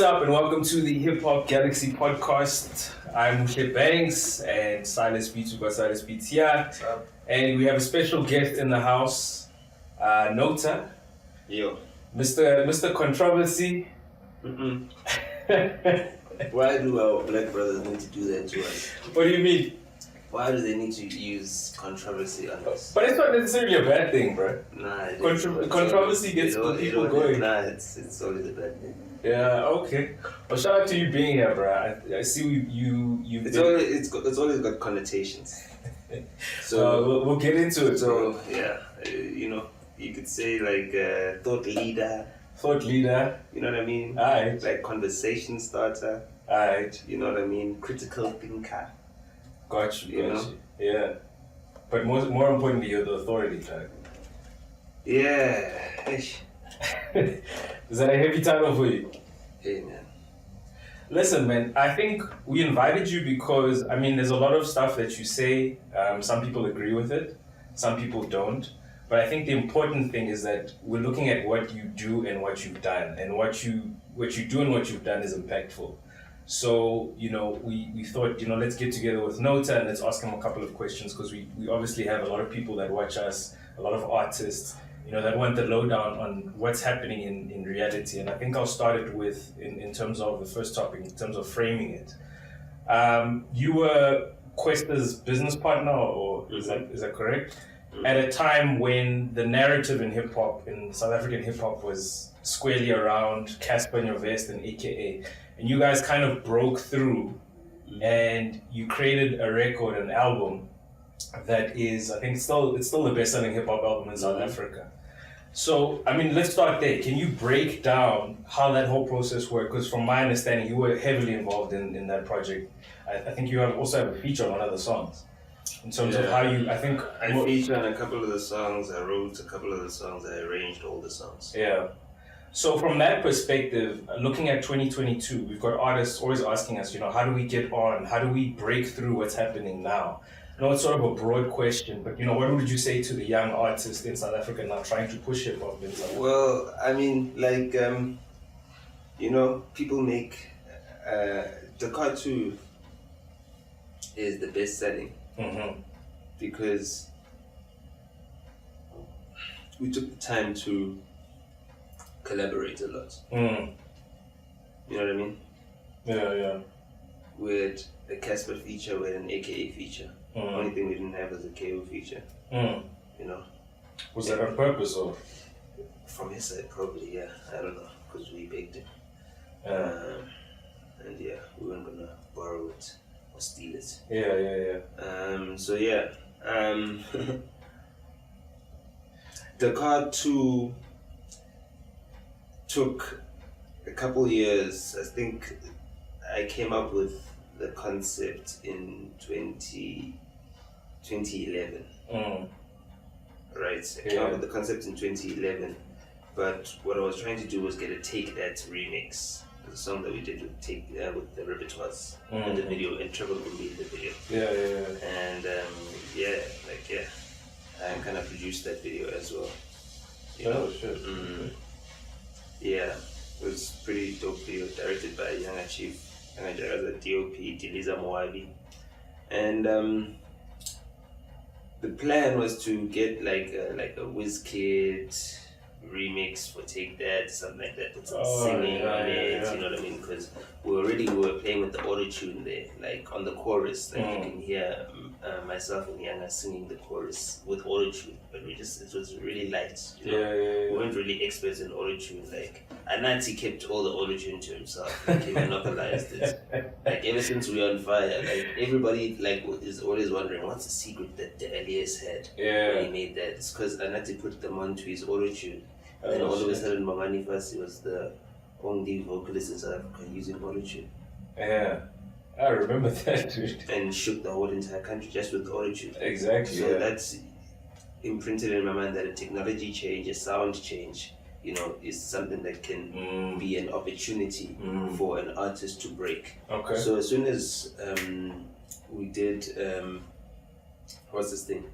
up, and welcome to the Hip Hop Galaxy podcast. I'm Mushe Banks, and Silas Beats. We've got Silas Beats here. What's up? And we have a special guest in the house, Nota. Yo. Mr. Controversy. Why do our black brothers need to do that to us? What do you mean? Why do they need to use controversy on us? But it's not necessarily a bad thing, bro. Nah, Controversy gets people going. Nah, it's always a bad thing. Yeah, okay. Well, shout out to you being here, bro. I see you. It's always got connotations. So we'll get into it. So yeah, you could say like thought leader. Thought leader. You know what I mean? Alright. Like conversation starter. Alright. You know what I mean? Critical thinker. Got you. You know? Yeah. But more importantly, you're the authority type. Yeah. Is that a heavy title for you? Hey man. Listen, man, I think we invited you because, there's a lot of stuff that you say. Some people agree with it, some people don't. But I think the important thing is that we're looking at what you do and what you've done. And what you do and what you've done is impactful. So, we thought, let's get together with Nota and let's ask him a couple of questions because we obviously have a lot of people that watch us, a lot of artists, that want the lowdown on what's happening in reality. And I think I'll start it with, in terms of the first topic, in terms of framing it. You were Questa's business partner, or is that correct? At a time when the narrative in hip hop, in South African hip hop, was squarely around Casper in your vest and AKA. And you guys kind of broke through and you created a record, an album that is, I think it's still the best-selling hip-hop album in South Africa. So, let's start there. Can you break down how that whole process worked? Because from my understanding, you were heavily involved in that project. I think you also have a feature on one of the songs. In terms of how you, I feature on a couple of the songs, I wrote a couple of the songs, I arranged all the songs. Yeah. So from that perspective, looking at 2022, we've got artists always asking us, how do we get on? How do we break through what's happening now? I know it's sort of a broad question, but what would you say to the young artists in South Africa now trying to push hip hop in South Africa? Well, people make the cartoon is the best selling because we took the time to collaborate a lot. You know what I mean? Yeah. With a Casper feature, with an AKA feature. Only thing we didn't have was a KO feature. Was that on purpose or? From his side, probably, yeah. I don't know, because we begged him. And yeah, we weren't gonna borrow it or steal it. Yeah. The Card 2 took a couple years. I think I came up with the concept in 2011. Right? I came up with the concept in 2011, but what I was trying to do was get a Take That remix, the song that we did with with the repertoires and the video, and Trevor will be in the video. Yeah. And I kind of produced that video as well. Oh shit. Yeah, it was pretty dope video, directed by Younger Chief, the DOP, Diliza Moabi. And the plan was to get like a WizKid remix for Take That, something like that, with some singing on it, you know what I mean? Because we were playing with the auto-tune there, like on the chorus, like you can hear myself and Yana singing the chorus with auto-tune, but it was really light, we weren't really experts in auto-tune, like Anati kept all the auto-tune to himself, like he monopolized it. Like ever since we were on fire, like everybody is always wondering what's the secret that the Elias had when he made that. It's because Anati put them onto his auto-tune. And then all of a sudden, Mamani Fasi was the only vocalist in South Africa using auto-tune. Yeah, I remember that, dude. And shook the whole entire country just with auto-tune. Exactly. So that's imprinted in my mind that a technology change, a sound change, is something that can be an opportunity for an artist to break. Okay. So as soon as we did, what's this thing?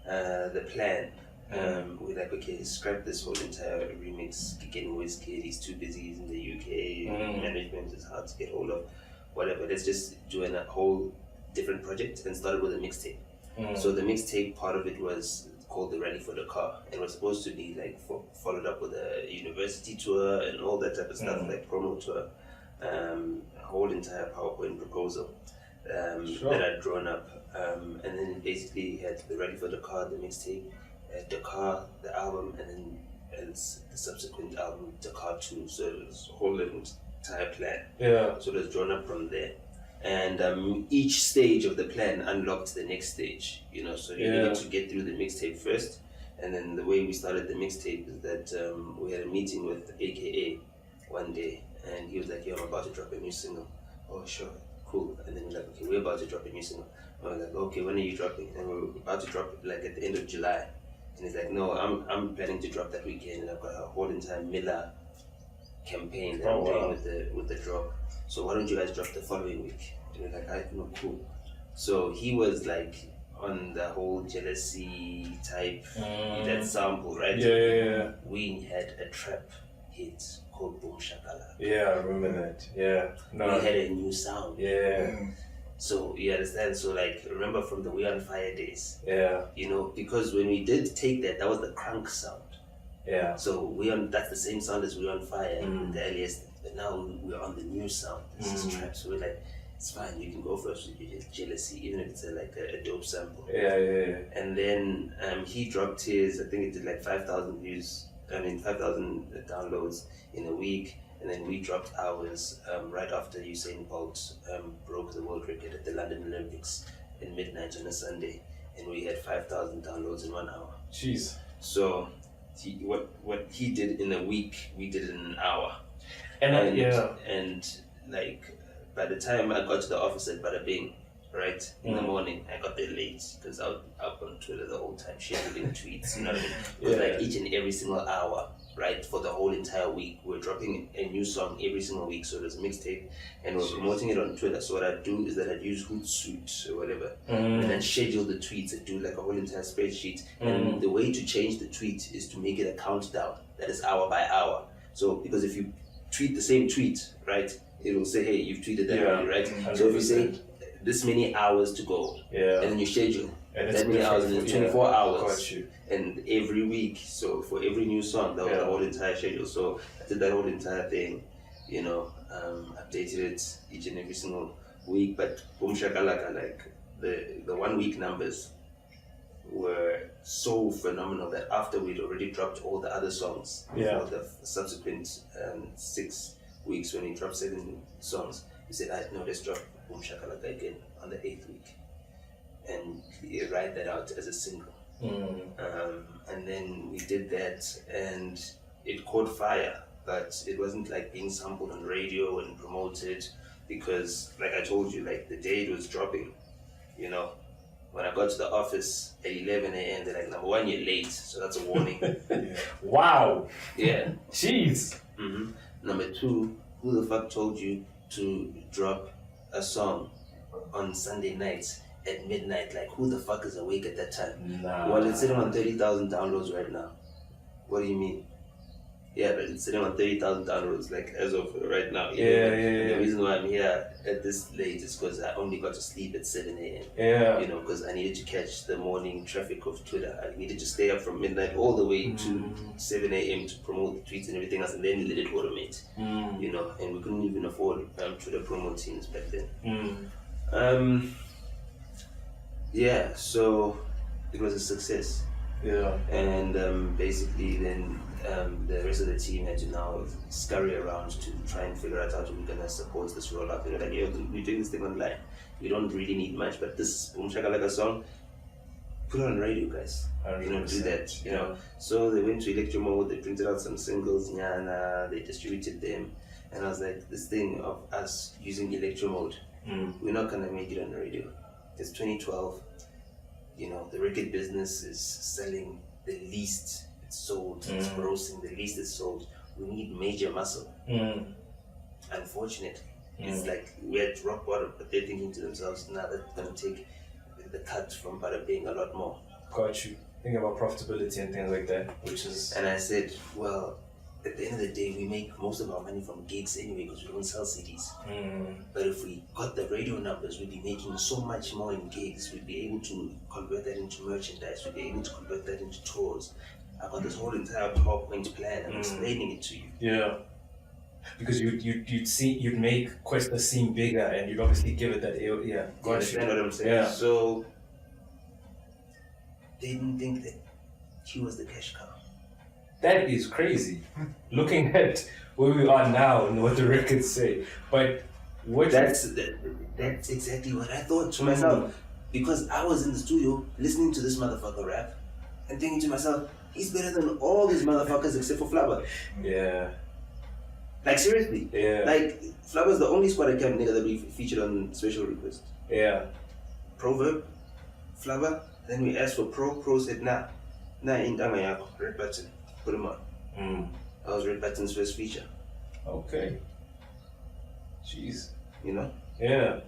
The plan. We're like, okay, scrap this whole entire remix. Getting WizKid, he's too busy, he's in the UK. Management is hard to get hold of. Whatever. Let's just do a whole different project and started with a mixtape. So the mixtape part of it was called the Rally for the Car. It was supposed to be like followed up with a university tour and all that type of stuff, like promo tour. A whole entire PowerPoint proposal that I'd drawn up, and then basically had the Ready for the Car, the mixtape, the car, the album, and then the subsequent album, the car 2. So it was a whole entire plan. Yeah. So it was drawn up from there. And each stage of the plan unlocked the next stage, so you needed to get through the mixtape first. And then the way we started the mixtape is that we had a meeting with AKA one day, and he was like, yo, I'm about to drop a new single. Oh, sure, cool. And then we're like, okay, we're about to drop a new single. I was like, okay, when are you dropping? And we're about to drop it like at the end of July. And he's like, no, I'm planning to drop that weekend, and I've got a whole entire Miller campaign that I'm doing with the drop. So why don't you guys drop the following week? And we're like, alright, no, cool. So he was like on the whole jealousy type, that sample, right? Yeah. We had a trap hit called Boom Shakala. Yeah, I remember that. Yeah. No. We had a new sound. Yeah. So you understand? So like, remember from the We On Fire days? Yeah. Because when we did take that was the crunk sound. Yeah. So that's the same sound as We On Fire, the earliest. But now we're on the new sound. This is trap. So we're like, it's fine. You can go first with your jealousy, even if it's a dope sample. Yeah. And then he dropped his. I think it did like 5,000 views. 5,000 downloads in a week. And then we dropped ours right after Usain Bolt broke the world record at the London Olympics in midnight on a Sunday, and we had 5,000 downloads in 1 hour. Jeez. So what he did in a week, we did in an hour. And like by the time I got to the office at Bada Bing, right in the morning, I got there late because I was up on Twitter the whole time, scheduling tweets. You know what I mean? Because like each and every single hour, right, for the whole entire week, we're dropping a new song every single week. So there's a mixtape, and we're promoting it on Twitter. So what I do is that I use Hootsuite or whatever, and then schedule the tweets. I do like a whole entire spreadsheet. And the way to change the tweet is to make it a countdown that is hour by hour. So because if you tweet the same tweet, right, it will say, hey, you've tweeted that already, right? 100%. So if you say this many hours to go, and then you schedule that many hours, and it's 24 hours, and every week. So for every new song, that was the whole entire schedule. So I did that whole entire thing, updated it each and every single week. But Boom Shakalaka, like the 1 week numbers were so phenomenal that after we'd already dropped all the other songs for the subsequent 6 weeks, when we dropped 7 songs, we said, no, let's drop Boom Shakalaka again on the 8th week and write that out as a single. And then we did that, and it caught fire, but it wasn't like being sampled on radio and promoted, because like I told you, like the day it was dropping, when I got to the office at 11 a.m., they're like, number one, you're late, so that's a warning. Wow. Yeah. Jeez. Number two, who the fuck told you to drop a song on Sunday nights at midnight? Like, who the fuck is awake at that time? Nah. Well, it's sitting on 30,000 downloads right now. What do you mean? Yeah, but it's sitting on 30,000 downloads, like, as of right now. And the reason why I'm here at this late is because I only got to sleep at 7 a.m. Because I needed to catch the morning traffic of Twitter. I needed to stay up from midnight all the way to 7 a.m. to promote the tweets and everything else, and then let it automate. And we couldn't even afford Twitter promo teams back then. So it was a success. And basically then the rest of the team had to now scurry around to try and figure out how we're gonna support this rollout. They're like, we're doing this thing online. We don't really need much, but this Boom Shakalaka song, put it on radio, guys. Do that. So they went to Electro Mode, they printed out some singles, they distributed them, and I was like, this thing of us using Electro Mode, we're not gonna make it on the radio. It's 2012. The record business is selling the least it's sold, it's grossing the least it's sold. We need major muscle. Unfortunately, it's like we're at rock bottom, but they're thinking to themselves, now that's going to take the cut from Bada Bing a lot more. Got you. thinking about profitability and things like that, which is And I said, well, at the end of the day, we make most of our money from gigs anyway because we don't sell CDs. But if we got the radio numbers, we'd be making so much more in gigs. We'd be able to convert that into merchandise. We'd be able to convert that into tours. I got this whole entire PowerPoint plan. I'm explaining it to you. yeah. Because you'd make Questa seem bigger, and you'd obviously give it that Do you got understand what I'm saying? Yeah. So they didn't think that he was the cash cow. That is crazy. Looking at where we are now and what the records say, but what That's exactly what I thought to myself. Because I was in the studio listening to this motherfucker rap and thinking to myself, he's better than all these motherfuckers except for Flubber. Yeah. Like seriously. Yeah. Like Flubber's the only squad camp nigga that we featured on Special Request. Yeah. Proverb, Flubber, then we asked for Pro said nah, ain't Yako, Red Button, put him on. That was Red Button's first feature. Okay. Jeez. You know? Yeah.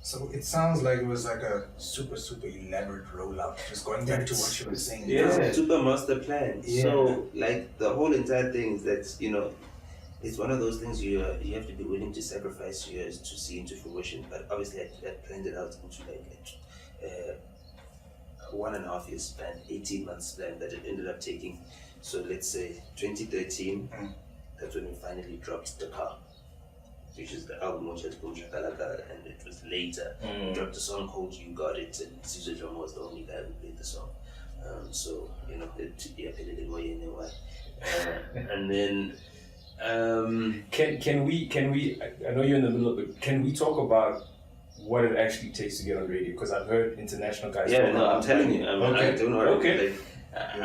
So it sounds like it was like a super elaborate rollout. Just going back to what you were saying. Yeah. Super master plan. Yeah. So like the whole entire thing is that, you know, it's one of those things you have to be willing to sacrifice years to see into fruition. But obviously I planned it out into like a 1.5 year span, 18 months plan that it ended up taking. So let's say 2013, that's when we finally dropped the car, which is the album which had Boom Shakalaka, and it was later. We dropped a song called You Got It, and Caesar John was the only guy who played the song. So, you know, and then Can we? I know you're in the middle of it. Can we talk about what it actually takes to get on radio? Because I've heard international guys. yeah, talk no, I'm about telling it. you, Okay. I don't know.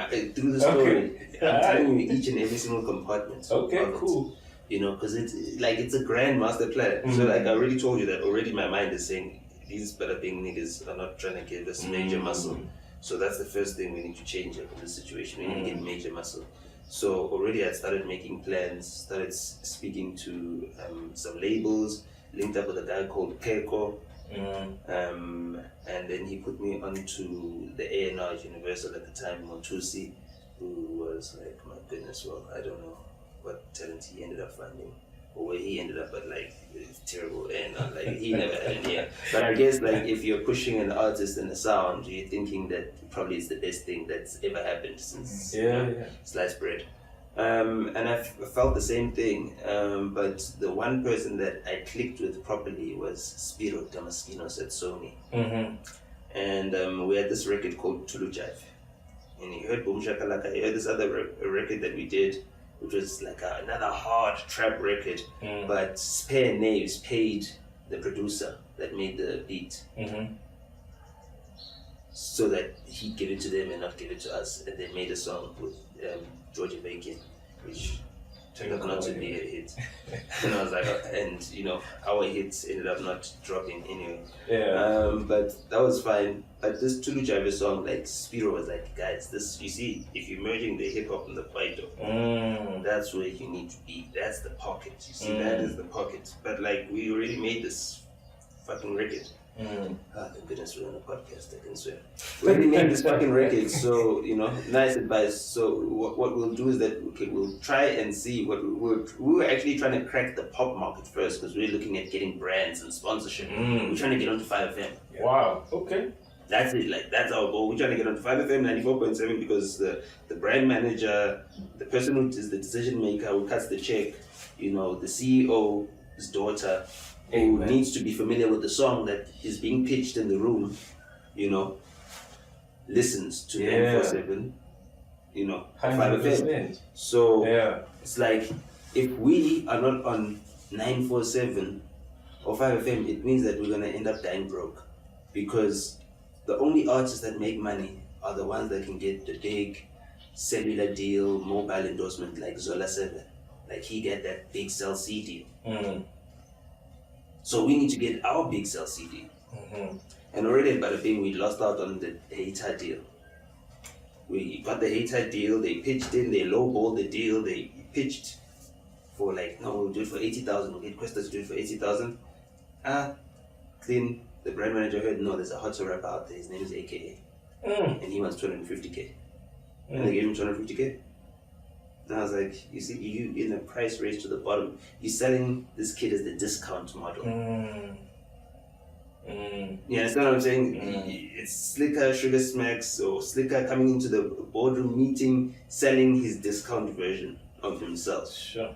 Okay. Through the story, I'm Alright. telling you each and every single compartment. Okay. of it. Cool. You know, because it's a grand master plan. So like I already told you that already. My mind is saying these better being niggas are not trying to give us major muscle. So that's the first thing we need to change in this situation. We need to get major muscle. So already I started making plans, started speaking to some labels, linked up with a guy called Keiko. And then he put me onto the A&R at Universal at the time, Motusi, who was like, my goodness, well, I don't know what talent he ended up finding or where he ended up, but like, it's terrible A&R, like he never had an ear. But I guess like if you're pushing an artist and a sound, you're thinking that probably it's the best thing that's ever happened since sliced bread. And I felt the same thing, but the one person that I clicked with properly was Spiro Damaskinos at Sony. And we had this record called Tulu Jive. And he heard Boom Shakalaka, he heard this other record that we did, which was like another hard trap record, but Spare Knaves paid the producer that made the beat. So that he'd give it to them and not give it to us. And they made a song with Georgia Bacon, which turned out not to be a hit. And I was like, and you know, our hits ended up not dropping anyway. But that was fine. But this Tulu Jive song, like Spiro was like, guys, this, you see, if you're merging the hip hop and the kwaito, that's where you need to be. That's the pocket. You see, that is the pocket. But like, we already made this fucking record. Thank goodness we're on a podcast, I can swear. We already made this fucking record, so, you know, nice advice. So what we'll do is that, okay, we'll try and see what we were actually trying to crack the pop market first, because we're looking at getting brands and sponsorship. We're trying to get onto 5FM. Wow. Okay. That's it, like, that's our goal. We're trying to get onto 5FM 94.7 because the brand manager, the person who is the decision maker, who cuts the check, you know, the CEO's daughter, who needs to be familiar with the song that is being pitched in the room, you know, listens to 947, you know, 5FM. So it's like, if we are not on 947 or 5FM, it means that we're going to end up dying broke. Because the only artists that make money are the ones that can get the big cellular deal, mobile endorsement, like Zola 7. Like, he get that big cell CD. So we need to get our big cell CD. And already at Bada Bing, we lost out on the hater deal. We got the hater deal, they pitched in, they lowballed the deal, they pitched for like, no, we'll do it for 80,000, we'll get Questa to do it for 80,000. Clean, the brand manager heard, no, there's a hotter rapper out there, his name is AKA. and he wants 250K. And they gave him 250K. And I was like, you see, you in a price race to the bottom, you're selling this kid as the discount model. You understand what I'm saying? It's Slicker, Sugar Smacks, or Slicker coming into the boardroom meeting, selling his discount version of himself. Sure.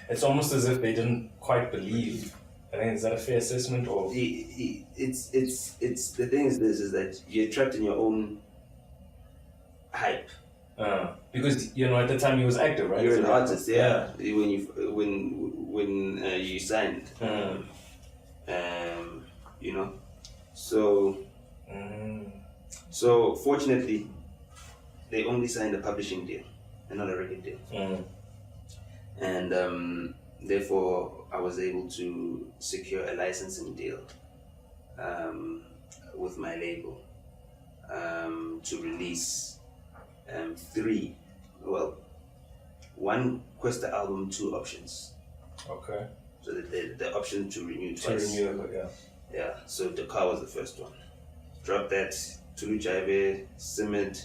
It's almost as if they didn't quite believe. I think, is that a fair assessment? Or It's the thing is this, is that you're trapped in your own hype. Because at the time he was active, right? You're an artist, yeah. When you signed, So fortunately, they only signed a publishing deal and not a record deal, and therefore I was able to secure a licensing deal with my label to release one Questa album, 2 options. Okay. So the option to renew twice. Yeah. So the car was the first one. Dropped that, Tulu Jaive, simmered.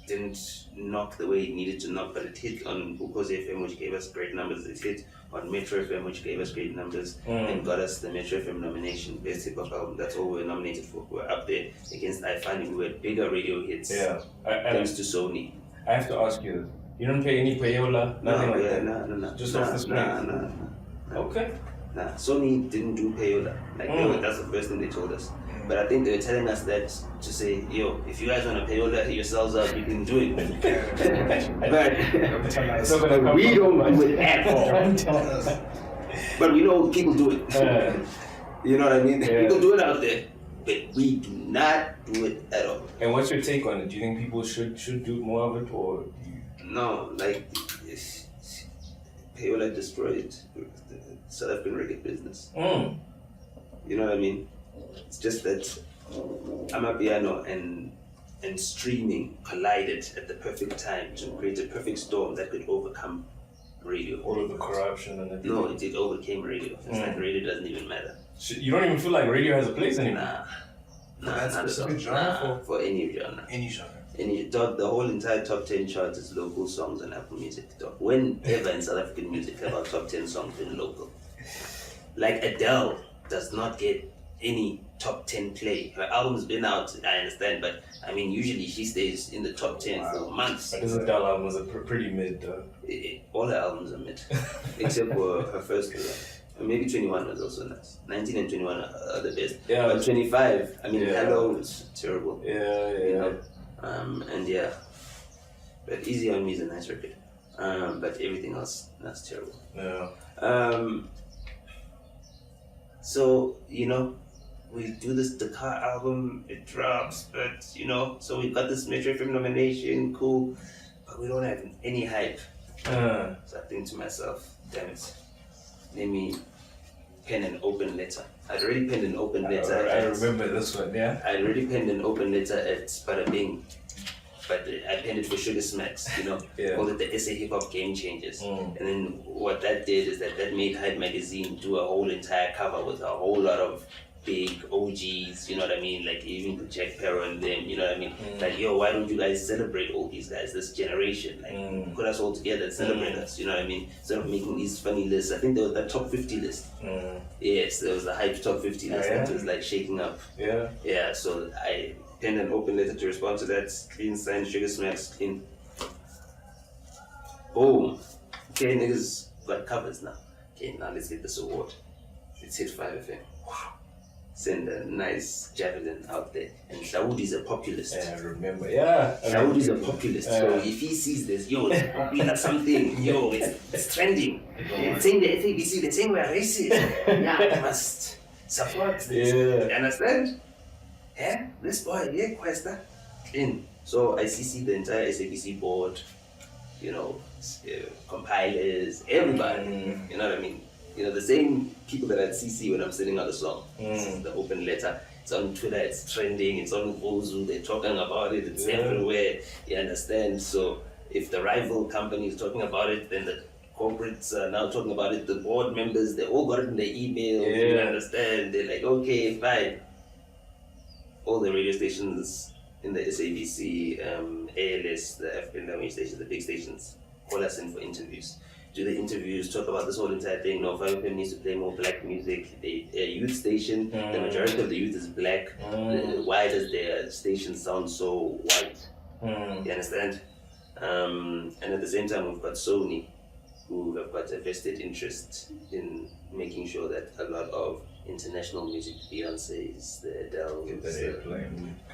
Didn't knock the way it needed to knock, but it hit on Ukhozi FM, which gave us great numbers. It hit on Metro FM, which gave us great numbers, and got us the Metro FM nomination, Best Hip Hop Album. That's all we were nominated for. We were up there against iFunny. We had bigger radio hits. Yeah. Thanks to Sony. I have to ask you, you don't pay any payola? Nothing like that? No. Just off the screen? No. Okay. Nah, Sony didn't do payola. That's the first thing they told us. But I think they were telling us that to say, yo, if you guys want to payola yourselves up, you can do it. But we don't do it at all. But we know people do it. You know what I mean? Yeah. People do it out there, but we do not do it at all. And what's your take on it? Do you think people should do more of it, or No, payola destroyed the South African reggae business. You know what I mean? It's just that Amapiano and streaming collided at the perfect time to create a perfect storm that could overcome radio. all of the corruption and everything? No, it overcame radio. It's like radio doesn't even matter. You don't even feel like radio has a place anymore? Nah, That not at specific all. genre For any genre. Any genre. The whole entire top 10 chart is local songs on Apple Music. Whenever in South African music have our top 10 songs been local. Like Adele does not get any top 10 play. Her album's been out, I understand, but I mean, usually she stays in the top 10 for months. But this Adele album was pretty mid, though. All her albums are mid, except for her first one. Maybe 21 was also nice. 19 and 21 are the best. Yeah, but 25, I mean, yeah. Hello was terrible. Yeah. And yeah, but Easy on Me is a nice record. But everything else, that's terrible. Yeah. So, we do this Dakar album, it drops, but so we got this Metro FM nomination, cool, but we don't have any hype. So I think to myself, damn it, let me pen an open letter. I'd already penned an open letter. I remember this one, yeah? I'd already penned an open letter at Bada Bing, but I penned it for Sugar Smacks, Yeah. called it the SA Hip Hop Game Changers. And then what that did is that made Hype Magazine do a whole entire cover with a whole lot of big OGs, you know what I mean? Like even put Jack Perro and them, you know what I mean? Like, yo, why don't you guys celebrate all these guys, this generation? Like, put us all together and celebrate us, you know what I mean? Instead of making these funny lists. I think there was that top 50 list. Yes, there was a Hype top 50 list that was like shaking up. Yeah. Yeah, so I penned an open letter to respond to that. Clean signed, Sugar Smacks, clean. Boom. Okay, niggas got covers now. Okay, now let's get this award. Let's hit 5FM. Wow. Send a nice javelin out there. And Shaudi's a populist. Yeah, I remember. Yeah. Shaudi's a populist. So if he sees this, yo, it's popular something, yo, it's trending. It's saying the FABC, they're saying we're racist. Yeah, I must support this. Yeah. You understand? Yeah, this boy, yeah, Questa. In. So I CC the entire SABC board, compilers, everybody. You know what I mean? The same people that I'd CC when I'm sending out a song. This is the open letter. It's on Twitter, it's trending, it's on Ozu, they're talking about it, it's everywhere. You understand? So if the rival company is talking about it, then the corporates are now talking about it. The board members, they all got it in their email. You Yeah. understand? They're like, okay, fine. All the radio stations in the SABC, ALS, the African language stations, the big stations, call us in for interviews. Do the interviews, talk about this whole entire thing. No, 5FM needs to play more black music. A youth station, the majority of the youth is black. Why does their station sound so white? You understand? And at the same time, we've got Sony, who have got a vested interest in making sure that a lot of international music, Beyonce's, the Adele,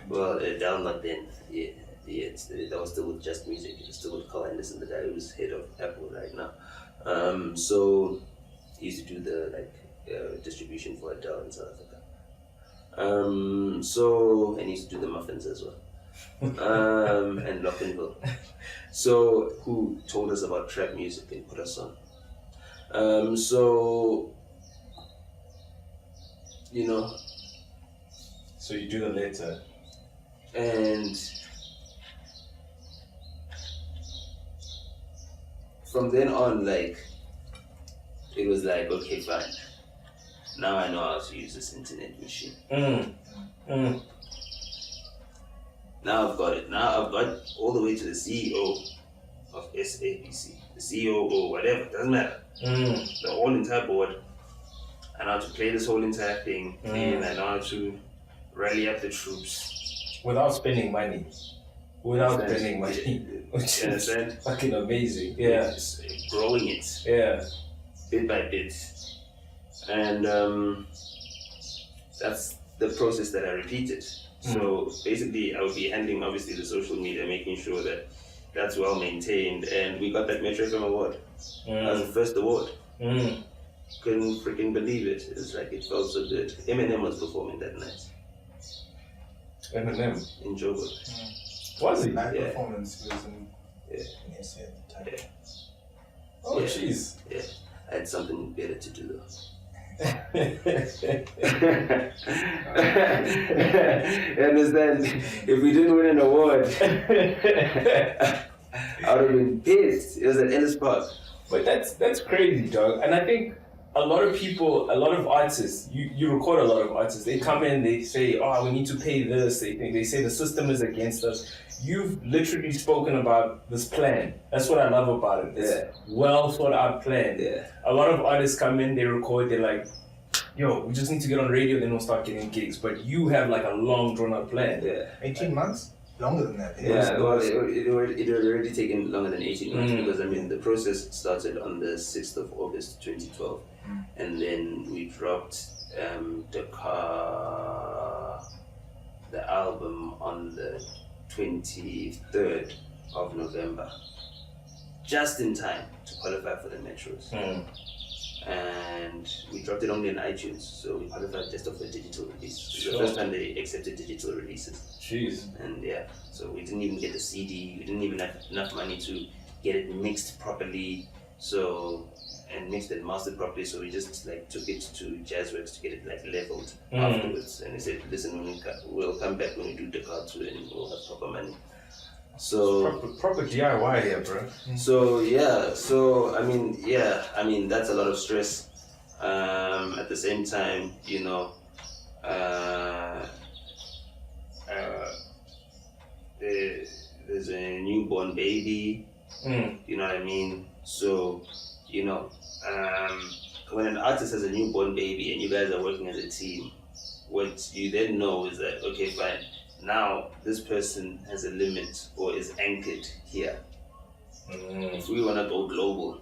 well, Adele not then, that was still with Just Music, it was still with Carl Anderson, the guy who's head of Apple right now. So he used to do the distribution for Adele in South Africa. So, and he used to do the muffins as well. And Lockenville. So, who told us about trap music and put us on. So, you know. So you do the letter. And from then on, like, it was like, okay, fine. Now I know how to use this internet machine. Now I've got it. Now I've got all the way to the CEO of SABC, the COO, whatever, doesn't matter. The whole entire board. I know how to play this whole entire thing, and I know how to rally up the troops. Without spending money. Without spending money. Which You is understand? fucking amazing. Yeah. Just growing it Yeah. bit by bit. And that's the process that I repeated. So basically, I would be handling obviously the social media, making sure that that's well maintained, and we got that Metro FM award. That was the first award. Couldn't freaking believe it. It's like it felt so good. Eminem was performing that night Eminem. in Joburg. Was he? Live Yeah. performance was in Yeah. SA at the time. Yeah. Oh, Yeah. jeez. Yeah, I had something better to do though. You understand? If we didn't win an award, I would have been pissed. It was at Ellis Park. But that's crazy, dog. And I think a lot of people, a lot of artists, you record a lot of artists, they come in, they say, oh, we need to pay this, they say the system is against us. You've literally spoken about this plan. That's what I love about it. It's well thought out plan. Yeah. A lot of artists come in, they record, they're like, yo, we just need to get on radio, then we'll start getting gigs. But you have like a long drawn out plan. Yeah. 18 months? Longer than that. Yeah, well, it had already taken longer than 18 months because, I mean, the process started on the 6th of August 2012. And then we dropped the album on the 23rd of November. Just in time to qualify for the Metros. And we dropped it only on iTunes, so we qualified just off a digital release. It was the first time they accepted digital releases. Jeez. And yeah, so we didn't even get the CD, we didn't even have enough money to get it mixed properly, and mixed and mastered properly, so we just like took it to Jazzworks to get it like leveled afterwards. And they said, listen, we'll come back when we do the card too and we'll have proper money. So proper DIY here, bro. So yeah, so I mean that's a lot of stress. At the same time, you know, there's a newborn baby. You know what I mean? So, you know, when an artist has a newborn baby and you guys are working as a team, what you then know is that, okay, fine, now this person has a limit or is anchored here. If we want to go global,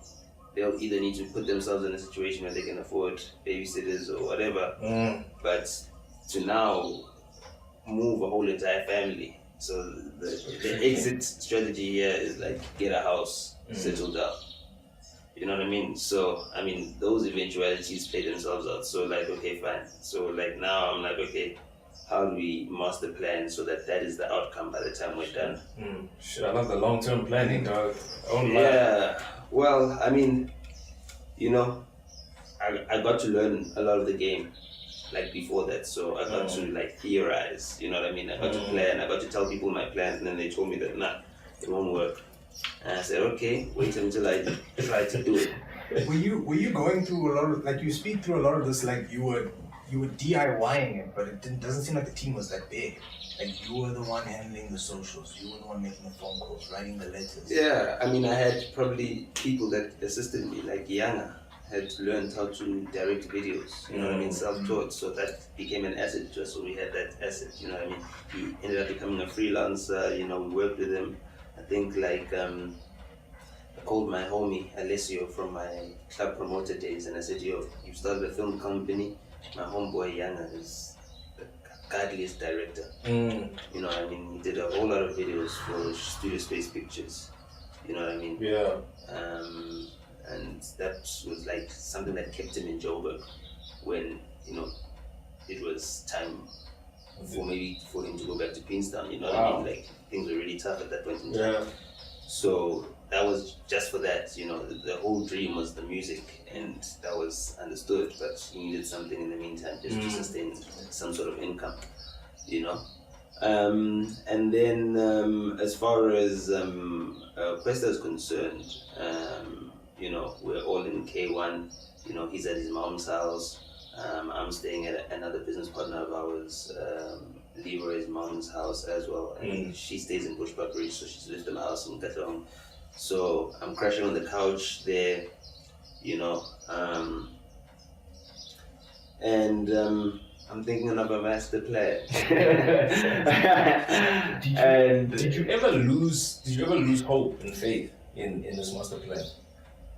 they'll either need to put themselves in a situation where they can afford babysitters or whatever, but to now move a whole entire family. So the exit strategy here is like get a house, settle down. You know what I mean? So, I mean, those eventualities play themselves out. So, like, okay, fine. So, like, now I'm like, okay, how do we master plan so that that is the outcome by the time we're done? Shit, I love the long-term planning, dog. Yeah. Well, I mean, you know, I got to learn a lot of the game, like, before that. So, I got to, like, theorize. You know what I mean? I got to plan. I got to tell people my plans, and then they told me that, nah, it won't work. And I said, okay, wait until I try to do it. Were you going through a lot of, like, you speak through a lot of this like you were DIYing it, but it doesn't seem like the team was that big. Like you were the one handling the socials, you were the one making the phone calls, writing the letters. Yeah, I mean, I had probably people that assisted me, like Yana had learned how to direct videos, you know what I mean, self-taught, so that became an asset to us, so we had that asset, you know what I mean. He ended up becoming a freelancer, you know, we worked with him. I think like, I called my homie Alessio from my club promoter days and I said, yo, you started a film company, my homeboy Yana is the godliest director. You know what I mean? He did a whole lot of videos for Studio Space Pictures. You know what I mean? Yeah. And that was like something that kept him in Joburg when, you know, it was time for him to go back to Queenstown, you know what I mean? Like things were really tough at that point in time. Yeah. So that was just for that, you know, the whole dream was the music and that was understood, but he needed something in the meantime just to sustain some sort of income, you know. And then as far as Questa is concerned, you know, we're all in K1, you know, he's at his mom's house, I'm staying at another business partner of ours, Leroy's mom's house as well, and she stays in Bushbuck Ridge, so she's left in my house in Bethlehem. So I'm crashing on the couch there, you know, and I'm thinking of a master plan. Did you ever lose hope and faith in this master plan?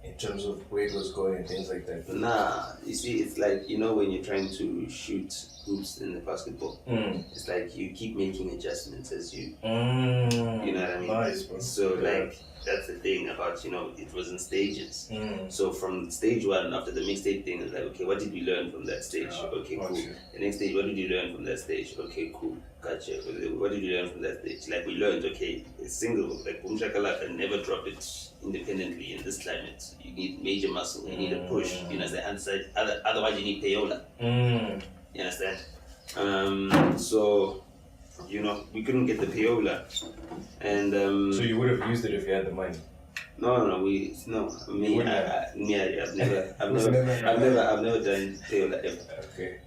In terms of where it was going and things like that? Nah, you see, it's like, you know, when you're trying to shoot hoops in the basketball, it's like you keep making adjustments as you, you know what I mean? Nice, bro. So, like, that's the thing about, you know, it was in stages. So from stage one, after the mixtape thing, it's like, okay, what did we learn from that stage? Okay, cool. The next stage, what did you learn from that stage? Okay, cool. Gotcha. What did you learn from that stage? Like, we learned, okay, a single, like Boom Shakalaka, never drop it independently in this climate. You need major muscle, you need a push, you understand? Otherwise you need payola. You understand? So, you know, we couldn't get the payola. And so you would have used it if you had the money? No, I've never done payola ever. Okay.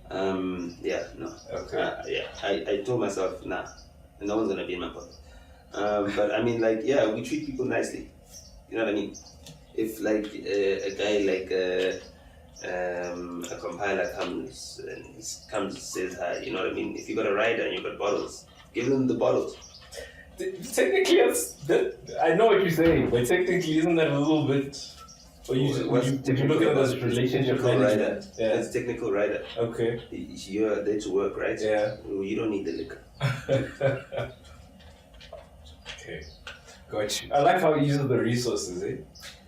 Okay. I told myself, nah, no one's gonna be in my pocket. But I mean, like, yeah, we treat people nicely. You know what I mean? If like a guy like a compiler comes and says hi, you know what I mean? If you got a rider and you got bottles, give them the bottles. Technically, I know what you're saying, but technically, isn't that a little bit? Or you look at it as relationship management? Yeah, it's technical rider. Okay. You're there to work, right? Yeah. Well, you don't need the liquor. Okay. Got you. I like how he uses the resources, eh?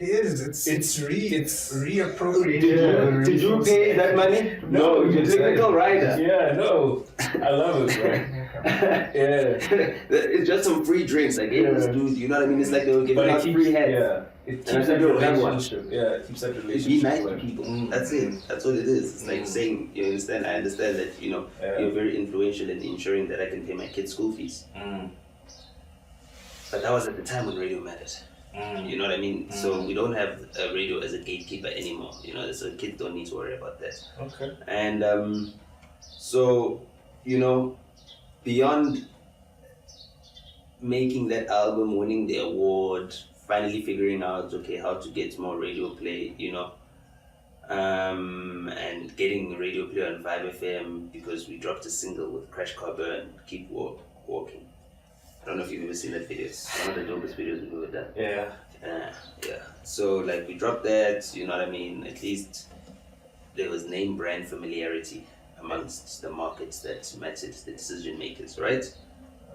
It is. It's reappropriating. Did you pay that money? No, you're technical rider. Yeah, no. I love it, right? Yeah. It's just some free drinks I gave this dude. You know what I mean? It's like they were giving out free heads. Yeah. It keeps that relationship. Yeah, it keeps that relationship. Be nice to people. That's it. That's what it is. It's like saying, you understand? I understand that, you know, you're very influential in ensuring that I can pay my kids' school fees. But that was at the time when radio mattered. You know what I mean? So we don't have a radio as a gatekeeper anymore. You know, so kids don't need to worry about that. Okay. And so, you know, beyond making that album, winning the award, finally figuring out, okay, how to get more radio play, you know, and getting radio play on 5FM because we dropped a single with Crash Carber and Keep Walking. I don't know if you've ever seen that video. It's one of the dopest videos we've ever done. Yeah. Yeah. So like we dropped that, you know what I mean? At least there was name brand familiarity amongst the markets that mattered the decision makers, right?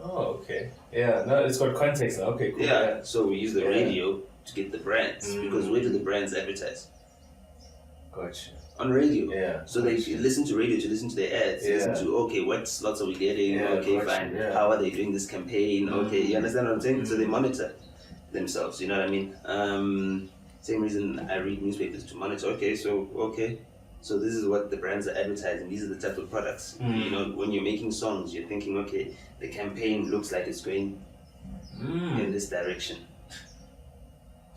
Oh, okay. Yeah, no, it's got context now. Okay, cool. Yeah, so we use the radio to get the brands because where do the brands advertise? Gotcha. On radio. Yeah. So they listen to radio to listen to their ads, listen to, okay, what slots are we getting? Okay, fine. Yeah. How are they doing this campaign? Okay, you understand what I'm saying? So they monitor themselves, you know what I mean? Same reason I read newspapers to monitor, okay, so this is what the brands are advertising, these are the type of products. You know, when you're making songs, you're thinking, okay, the campaign looks like it's going in this direction.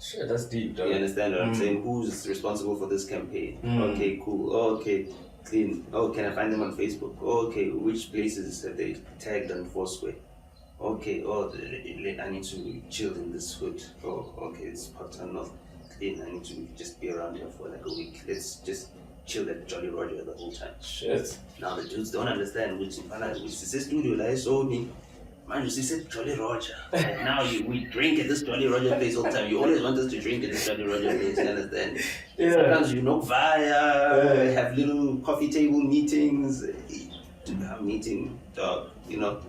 Shit, that's deep, though. You understand what I'm saying? Who's responsible for this campaign? Okay, cool. Oh, okay, clean. Oh, can I find them on Facebook? Oh, okay, which places have they tagged on Foursquare? Okay, I need to chill in this hood. Oh, okay, it's Parktown North. Clean, I need to just be around here for like a week. Let's just chill at Jolly Roger the whole time. Shit. Now the dudes don't understand which is a studio like so me. Man, you said Jolly Roger. And now we drink at this Jolly Roger place all the time. You always want us to drink at this Jolly Roger place, you understand? Yeah. Sometimes via, have little coffee table meetings. I'm meeting, dog, you know.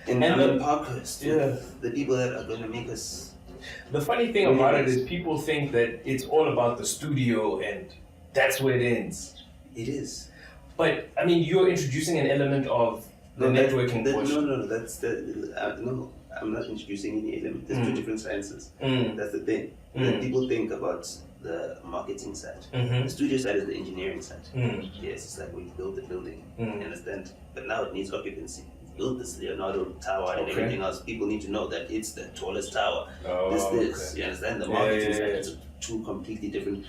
And I'm in Parkhurst. Yeah. The people that are going to make us. The funny thing about it is people think that it's all about the studio and that's where it ends. It is. But, I mean, you're introducing an element of the networking portion. No, that's no, I'm not introducing any element. There's two different sciences. That's the thing. That people think about the marketing side. The studio side is the engineering side. Yes, it's like we build the building, you understand? But now it needs occupancy. Build this Leonardo Tower and everything else. People need to know that it's the tallest tower. This, you understand? The marketing side is two completely different.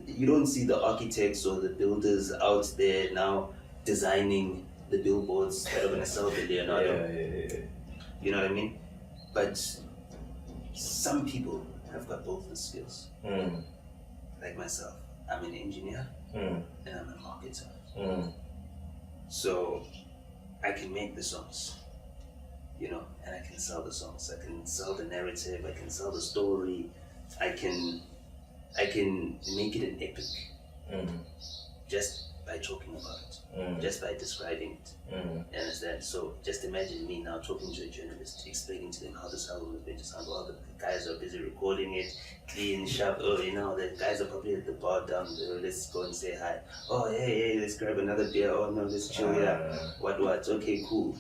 You don't see the architects or the builders out there now designing the billboards that are going to sell the Leonardo. You know what I mean? But some people have got both the skills. Like myself, I'm an engineer and I'm a marketer. So I can make the songs, you know, and I can sell the songs. I can sell the narrative. I can sell the story. I can make it an epic just by talking about it, just by describing it. You understand? So just imagine me now talking to a journalist, explaining to them how this album is going to sound. Well, the guys are busy recording it, clean, sharp. Oh, you know, the guys are probably at the bar down there. Let's go and say hi. Oh, hey, let's grab another beer. Oh, no, let's chill here. What? Okay, cool.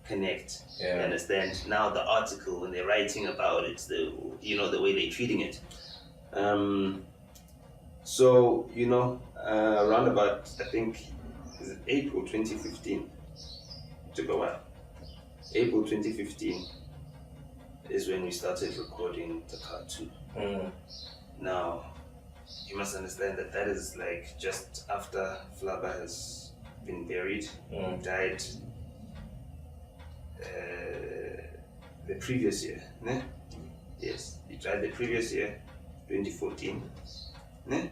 Connect. You understand? Now the article, when they're writing about it, the way they're treating it. So, you know, around about, I think, is it April 2015? Took a while. April 2015 is when we started recording the cartoon. Now, you must understand that is like just after Flabba has been buried. He died the previous year. Ne? Yes, he died the previous year, 2014. Ne?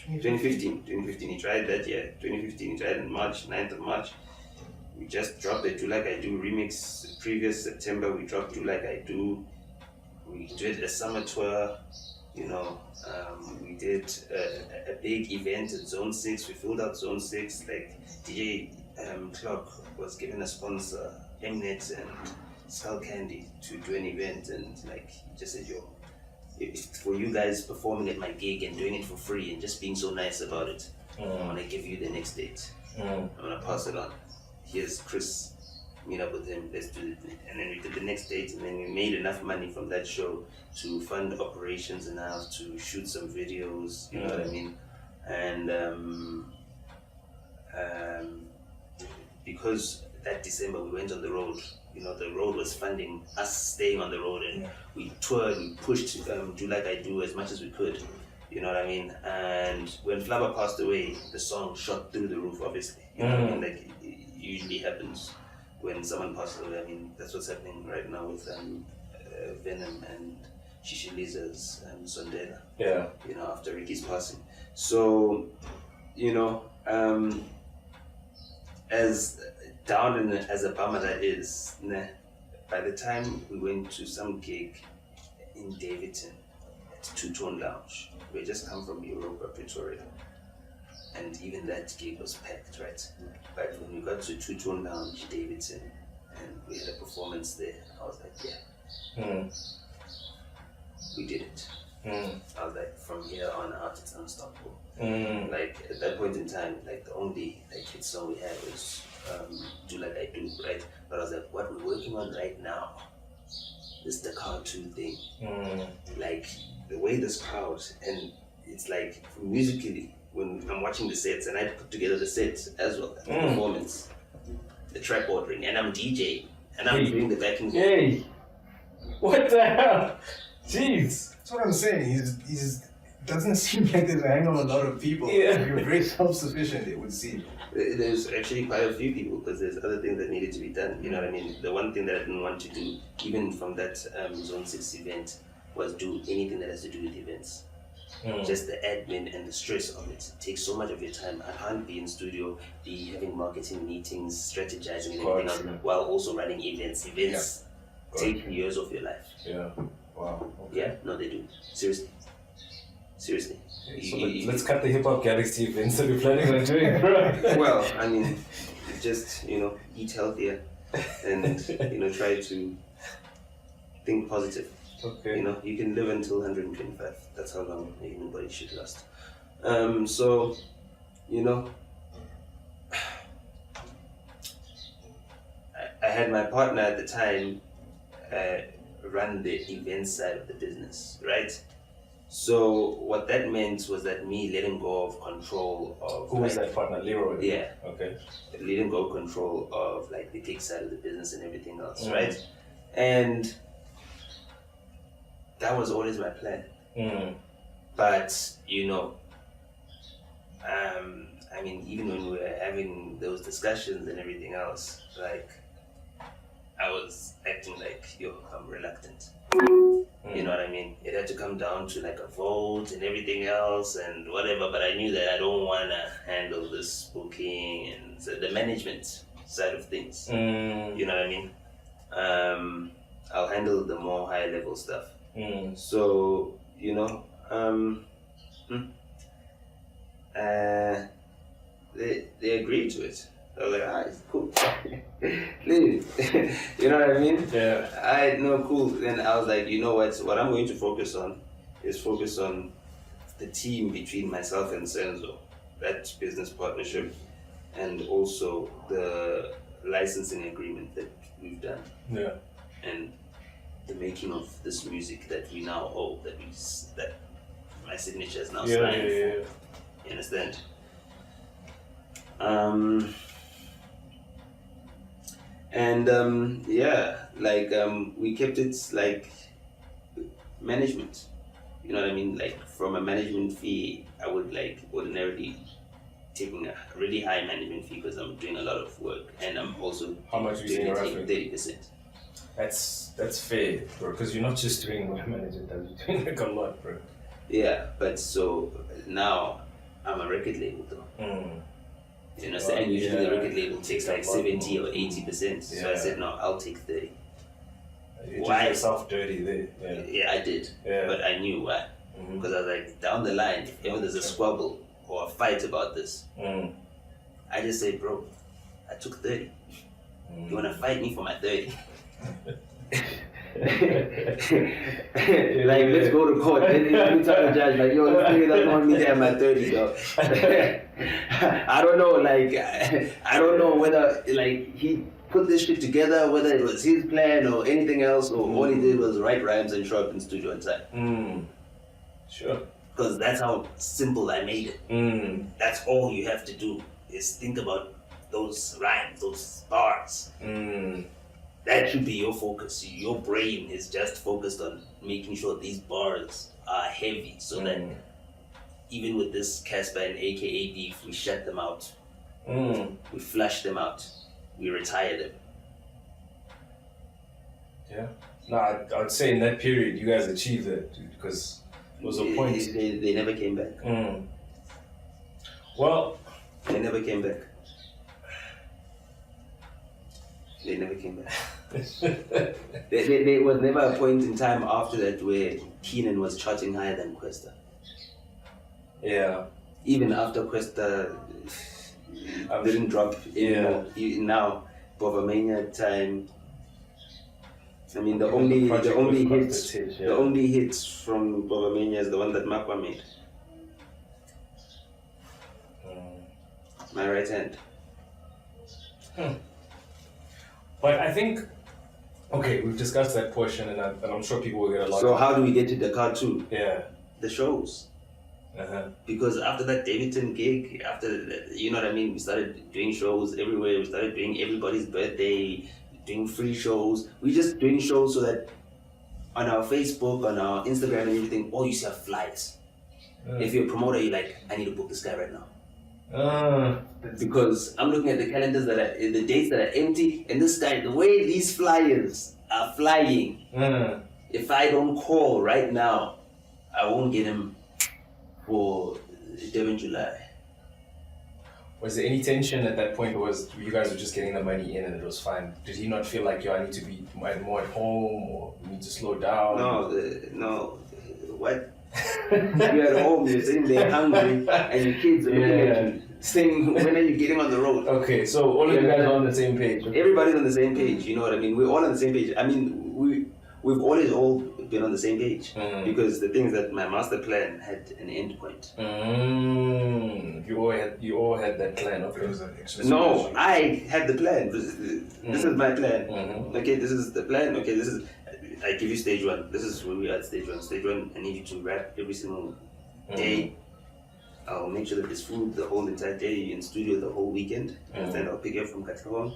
2015, he tried that year. 2015, he tried in March, 9th of March. We just dropped the Do Like I Do remix. Previous September, we dropped Do Like I Do. We did a summer tour, you know. We did a big event at Zone 6. We filled out Zone 6. Like DJ Clock was given a sponsor, Mnet and Skull Candy, to do an event. And like, he just said, yo, for you guys performing at my gig and doing it for free and just being so nice about it, I'm gonna give you the next date. I'm gonna pass it on. Here's Chris, meet up with him, let's do it. And then we did the next date, and then we made enough money from that show to fund operations enough to shoot some videos, you know what I mean? And because that December we went on the road, you know, the road was funding us staying on the road, and we toured, we pushed Do Like I Do as much as we could, you know what I mean? And when Flabba passed away, the song shot through the roof, obviously, you know what I mean? Like, it usually happens when someone passes away. I mean, that's what's happening right now with Venom and Shishiliza's Sondela, you know, after Ricky's passing. So, you know, as down and as a bummer that is, by the time we went to some gig in Davidson at Two Tone Lounge, we had just come from Europa, Pretoria, and even that gig was packed, right? But when we got to Two Tone Lounge, Davidson, and we had a performance there, I was like, we did it. I was like, from here on out, it's unstoppable. Like, at that point in time, like, the only hit song we had was Do Like I Do, right? But I was like, what we're working on right now is the cartoon thing. Like, the way this crowd, and it's like, musically, when I'm watching the sets, and I put together the sets as well, the performance, the track ordering, and I'm DJ, and I'm doing the backing. What the hell? Jeez. That's what I'm saying. He's doesn't seem like there's a hang on a lot of people. Yeah. You're very self-sufficient, it would seem. There's actually quite a few people because there's other things that needed to be done. You know what I mean? The one thing that I didn't want to do, even from that Zone 6 event, was do anything that has to do with events. Just the admin and the stress of it takes so much of your time. I can't be in studio, be having marketing meetings, strategizing and everything else, while also running events. Events take years of your life. Yeah. Wow. Okay. Yeah, no, they do. Seriously. So let's cut the hip hop galaxy events that we're planning on doing, bro. Well, I mean, just eat healthier and try to think positive. Okay. You can live until 125. That's how long a human body should last. I had my partner at the time run the event side of the business, right? So what that meant was that me letting go of control of... Who was that partner? Leroy? Yeah. Okay. Letting go of control of like the gig side of the business and everything else, right? And that was always my plan. But, I mean, even when we were having those discussions and everything else, like, I was acting like, I'm reluctant. You know what I mean? It had to come down to like a vote and everything else and whatever, but I knew that I don't want to handle this booking and the management side of things. You know what I mean? I'll handle the more high level stuff. So, they agreed to it. I was like, it's cool. Leave. You know what I mean? Yeah. Cool. Then I was like, you know what I'm going to focus on is focus on the team between myself and Senzo, that business partnership, and also the licensing agreement that we've done. Yeah. And the making of this music that we now owe, that my signature is now signed for. You understand? We kept it like management. You know what I mean? Like from a management fee, I would like ordinarily taking a really high management fee because I'm doing a lot of work and I'm also how much you saying roughly? 30%. That's fair, bro. Because you're not just doing what a manager does. You're doing like a lot, bro. Yeah, but so now I'm a record label though. You know, and usually the record label takes like 70 or 80%. So I said, no, I'll take 30. You did yourself dirty there. Yeah, I did. Yeah. But I knew why. Because I was like, down the line, if ever there's a squabble or a fight about this, I just say, bro, I took 30. You want to fight me for my 30? Like, let's go to court. Then you tell the judge, like, yo, this nigga doesn't want me to have my 30, though. I don't know, like, I don't know whether, like, he put this shit together, whether it was his plan or anything else, or all he did was write rhymes and show up in studio on time. Sure. Because that's how simple I made it. That's all you have to do, is think about those rhymes, those bars. That should be your focus. Your brain is just focused on making sure these bars are heavy so that even with this Casper and AKA beef, we shut them out. We flush them out. We retire them. Yeah. No, I'd say in that period, you guys achieved that, dude, because there was a point. They never came back. Well, they never came back. They never came back. There was never a point in time after that where Keenan was charting higher than Questa. Yeah. Even after Questa didn't drop anymore. Now, Bovamania time. I mean, the only hits from Bovamania is the one that Makwa made. My right hand. But I think, okay, we've discussed that portion, and I'm sure people will get a lot. So how do we get to Dakar 2? Yeah. The shows. Because after that Davidson gig, you know what I mean, we started doing shows everywhere. We started doing everybody's birthday, doing free shows. We just doing shows so that on our Facebook, on our Instagram and everything, all you see are flyers. If you're a promoter, you're like, I need to book this guy right now. Because I'm looking at the calendars the dates that are empty, and this guy, the way these flyers are flying, if I don't call right now, I won't get him for July. Was there any tension at that point, or was you guys were just getting the money in and it was fine? Did he not feel like, yo, I need to be more at home, or we need to slow down? No. What? You're at home, you're sitting there hungry, and your kids are looking at you, saying, when are you getting on the road? Okay, so all of you guys are on the same page. Okay. Everybody's on the same page, you know what I mean? We're all on the same page. I mean, we've always all been on the same page, because the things that my master plan had an end point. You all had that plan, okay? No, I had the plan. This is my plan. Okay, this is the plan. Okay, this is. I give you stage one. This is where we are at stage one. Stage one, I need you to rap every single day. I'll make sure that there's food the whole entire day. You're in studio the whole weekend. Then I'll pick you up from Katlehong.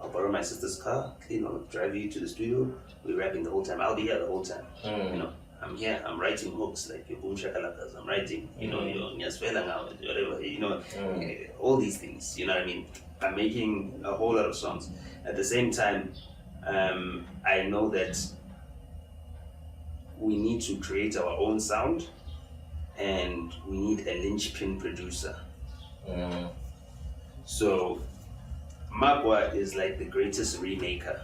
I'll borrow my sister's car. I'll drive you to the studio. We're rapping the whole time. I'll be here the whole time. You know, I'm here. I'm writing hooks like your boom shakalakas. I'm writing, you know, your nyasfela now, whatever. You know, all these things. You know what I mean? I'm making a whole lot of songs. At the same time, I know that we need to create our own sound, and we need a linchpin producer. So Magwa is like the greatest remaker.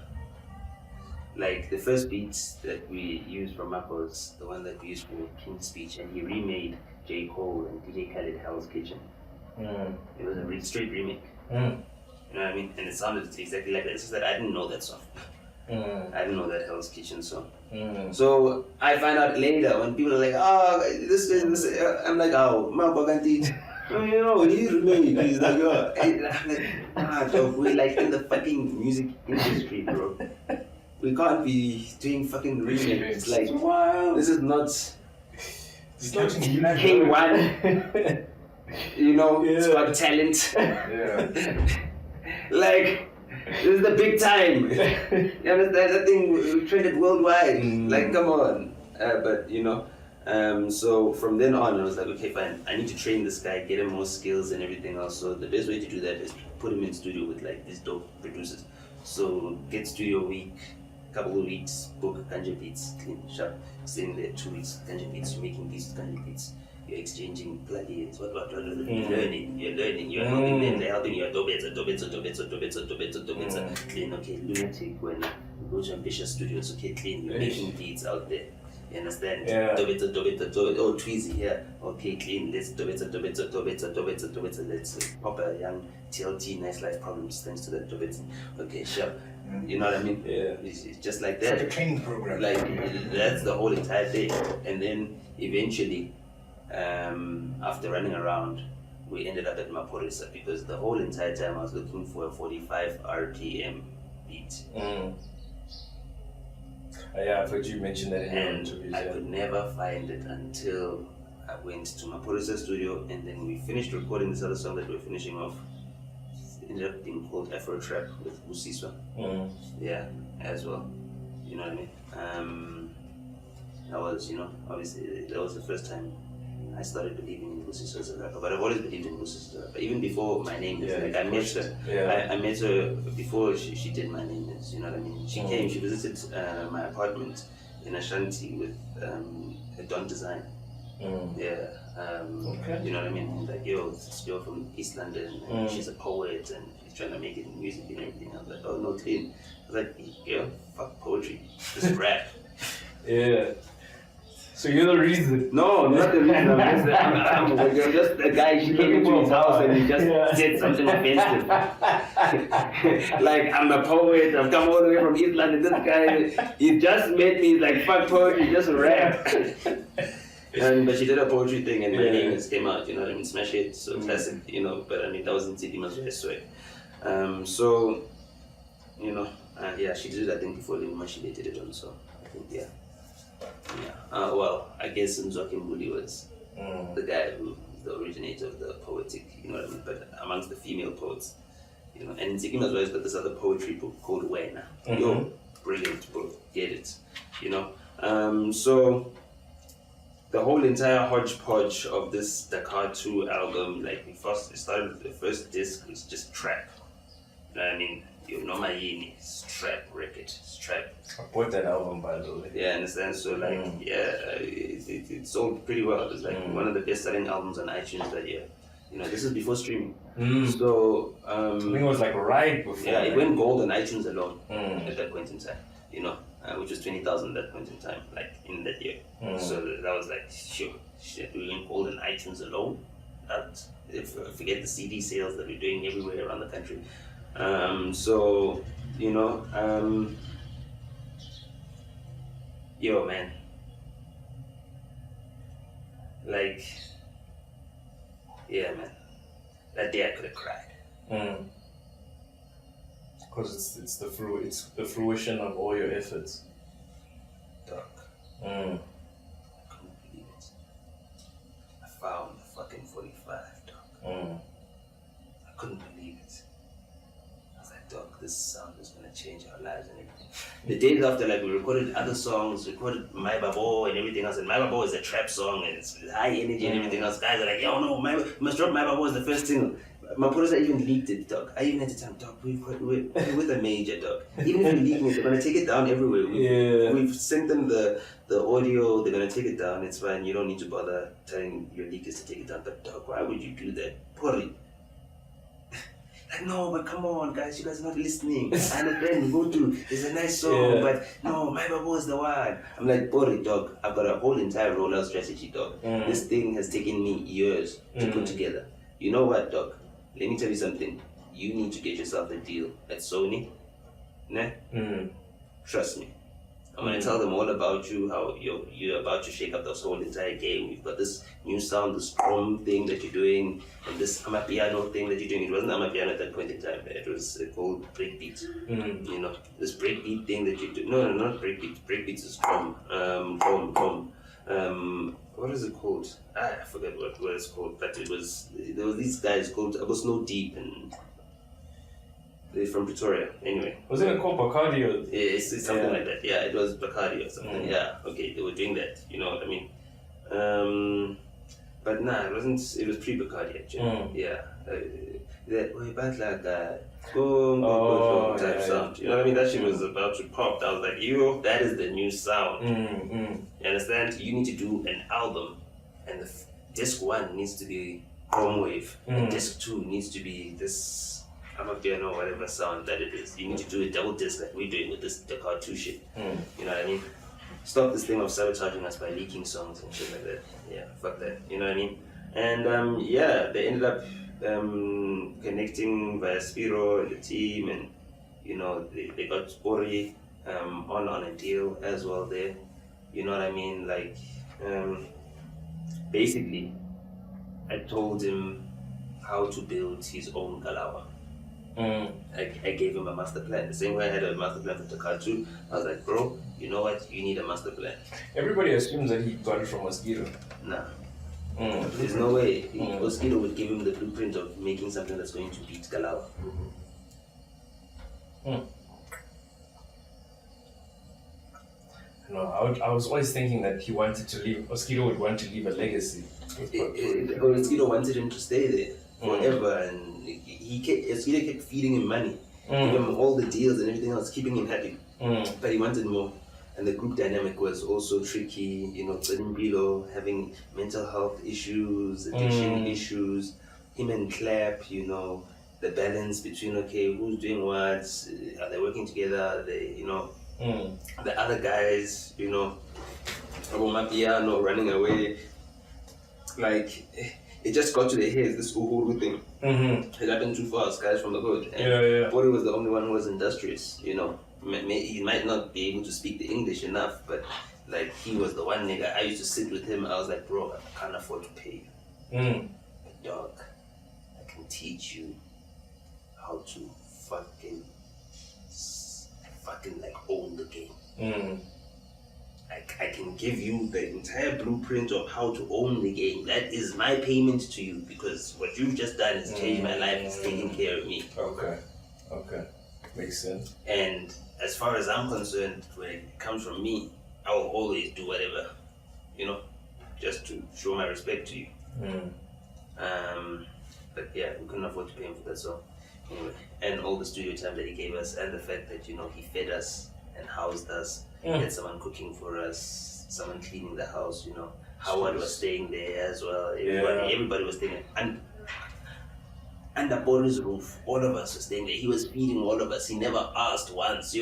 Like the first beats that we used from Magwa was the one that we used for King's Speech, and he remade J. Cole and DJ Khaled Hell's Kitchen. It was a straight remake. You know what I mean? And it sounded exactly like that. It's just that I didn't know that song. I didn't know that Hell's Kitchen song. So I find out later when people are like, oh, this. I'm like, oh, you know, he remade. He's like, oh. I'm like, dog, we're like in the fucking music industry, bro. We can't be doing fucking remakes. Like, this is not. It's not K1. You know, it's got talent. Like, this is the big time. You understand? That thing traded worldwide. Like, come on. But you know, so from then on, I was like, okay, fine. I need to train this guy, get him more skills and everything else. So the best way to do that is put him in studio with like these dope producers. So get studio week, couple of weeks, book ganja beats, clean, sharp. Sitting there 2 weeks, ganja beats. You're making these ganja beats. You're exchanging plugins, what, you're learning, you're helping them, they're helping you, dopest, clean, okay, lunatic, when you go to Ambitious Studios, okay, clean, you're making beats out there, you understand? Oh, Tweezy here, okay, clean, let's let's pop a young TLT, Nice Life Problems, thanks to that dopest, okay, sure. You know what I mean? It's just like that. It's like a training program. Like, that's the whole entire thing. And then eventually, after running around, we ended up at Maporisa because the whole entire time I was looking for a 45 RPM beat. Yeah, I've heard you mention that in your interviews. I could never find it until I went to Maporisa studio, and then we finished recording this other song that we're finishing off. It ended up being called Afro Trap with Busiswa. Yeah, as well. You know what I mean? That was, you know, obviously that was the first time I started believing in Busiswa as a rapper, but I've always believed in Busiswa as a rapper. Even before my name is, like I met her. I met her before she did my name is, you know what I mean? She came, she visited my apartment in Ashanti with a Don Design. You know what I mean? Like, yo, this girl from East London, and she's a poet and she's trying to make it in music and everything. I was like, oh, no, clean. I was like, yo, fuck poetry, just rap. So you're the reason? No, I'm not the reason. I'm just the guy. She came into his house and he just said something offensive. Like, I'm a poet. I've come all the way from East London. This guy, he just made me like, fuck poetry, just rap. But she did a poetry thing and my name just came out. You know what I mean? Smash it. So classic. You know. But I mean, that was in Tidima's West way. So, you know, she did it. I think before Lima she did it on. So I think well, I guess Nzoki Mbuli was the guy who is the originator of the poetic, you know what I mean? But amongst the female poets, you know, and Nzikima's always got this other poetry book called Wena. Yo, brilliant book, get it, you know. So the whole entire hodgepodge of this Dakar 2 album, like we started with the first disc was just trap. You know what I mean? You know my yini, it's trap record, it's trap. I bought that album by the way. Yeah, understand? So like, it sold pretty well. It was like one of the best-selling albums on iTunes that year. You know, this is before streaming. So I think it was like right before. yeah, it went gold on iTunes alone at that point in time. You know, which was 20,000 at that point in time, like in that year. So that was like, sure, shit, we went gold on iTunes alone. That forget the CD sales that we're doing everywhere around the country. So you know, yo man, like, yeah man, that day I could have cried. Because it's the fruition of all your efforts. Dog. Mm. I couldn't believe it. I found the fucking 45, dog. I couldn't believe it. I was like, dog, this sound is gonna change our lives and everything. The days after, like, we recorded other songs, recorded My Babo and everything else, and My Babo is a trap song and it's high energy and everything else. Guys are like, yo, no, you must drop My Babo as the first single. My producer even leaked it, dog. I even had to tell him, dog, we're with a major, dog. Even if we leak it, they're gonna take it down everywhere. We've sent them the audio, they're gonna take it down, it's fine. You don't need to bother telling your leakers to take it down. But dog, why would you do that? Pori. Like, no, but come on, guys, you guys are not listening. I understand, go to, it's a nice song, but no, My Babo is the one. I'm like, Pori, dog, I've got a whole entire rollout strategy, dog. This thing has taken me years to put together. You know what, dog? Let me tell you something. You need to get yourself a deal at Sony. Nah? Trust me. I'm gonna tell them all about you, how you're about to shake up this whole entire game. We've got this new sound, this drum thing that you're doing, and this Amapiano thing that you're doing. It wasn't Amapiano at that point in time. It was called breakbeat. You know, this breakbeat thing that you do. No, not breakbeat. Breakbeat is drum. What is it called? I forget what it's called, but there was these guys called No Deep, and they're from Pretoria. Anyway, Wasn't it called Bacardi? Or... it's something like that. Yeah, it was Bacardi or something. Yeah, okay, they were doing that. You know what I mean? But nah, it wasn't. It was pre-Bacardi actually. Yeah. That way back like that. Go type sound. You know what I mean? That shit was about to pop. I was like, yo, that is the new sound. You understand? You need to do an album, and the disc 1 needs to be home wave, and disc 2 needs to be this Amapiano, whatever sound that it is. You need to do a double disc like we're doing with this Dakar 2 shit. You know what I mean? Stop this thing of sabotaging us by leaking songs and shit like that. Yeah, fuck that. You know what I mean? And yeah, they ended up connecting via Spiro and the team, and you know they got Spori on a deal as well there. You know what I mean? Like basically I told him how to build his own Galawa. I gave him a master plan. The same way I had a master plan for Dakar 2, I was like, bro, you know what? You need a master plan. Everybody assumes that he got it from Mosquito. Nah. There's no way Mosquito would give him the blueprint of making something that's going to beat Galawa. No, I was always thinking that he wanted to leave. Mosquito would want to leave a legacy. Mosquito wanted him to stay there forever, and Mosquito kept feeding him money, giving him all the deals and everything else, keeping him happy. But he wanted more. And the group dynamic was also tricky, you know, Bilo having mental health issues, addiction issues, him and Clap, you know, the balance between, okay, who's doing what, are they working together, are they, you know, the other guys, you know, Mapiano running away, like, it just got to their heads, this Uhuru thing. It happened too fast, guys from the hood. And Bori was the only one who was industrious, you know. He might not be able to speak the English enough, but like he was the one nigga. I used to sit with him. I was like, bro, I can't afford to pay you. But dog, I can teach you how to fucking like own the game. I can give you the entire blueprint of how to own the game. That is my payment to you, because what you've just done is changed my life. It's taking care of me. Okay. Makes sense. And as far as I'm concerned, when it comes from me, I will always do whatever, just to show my respect to you. But yeah, we couldn't afford to pay him for that song. Anyway, and all the studio time that he gave us, and the fact that he fed us and housed us. He had someone cooking for us, someone cleaning the house. Howard was staying there as well. Everybody was staying there. Under Boris' roof, all of us were staying there. He was feeding all of us. He never asked once,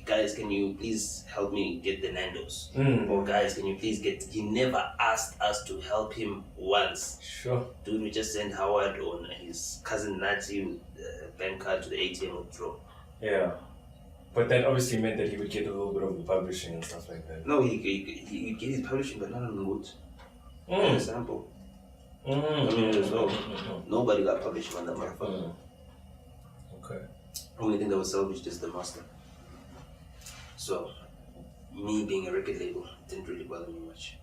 guys, can you please help me get the Nando's? Or guys, can you please he never asked us to help him once. Sure. Dude, we just sent Howard on his cousin Nazi with the bank card to the ATM withdraw. Yeah. But that obviously meant that he would get a little bit of the publishing and stuff like that. No, he get his publishing, but not on wood. A sample. Nobody got publishing on that motherfucker. Okay. Only thing that was salvaged is the master. So, me being a record label didn't really bother me much.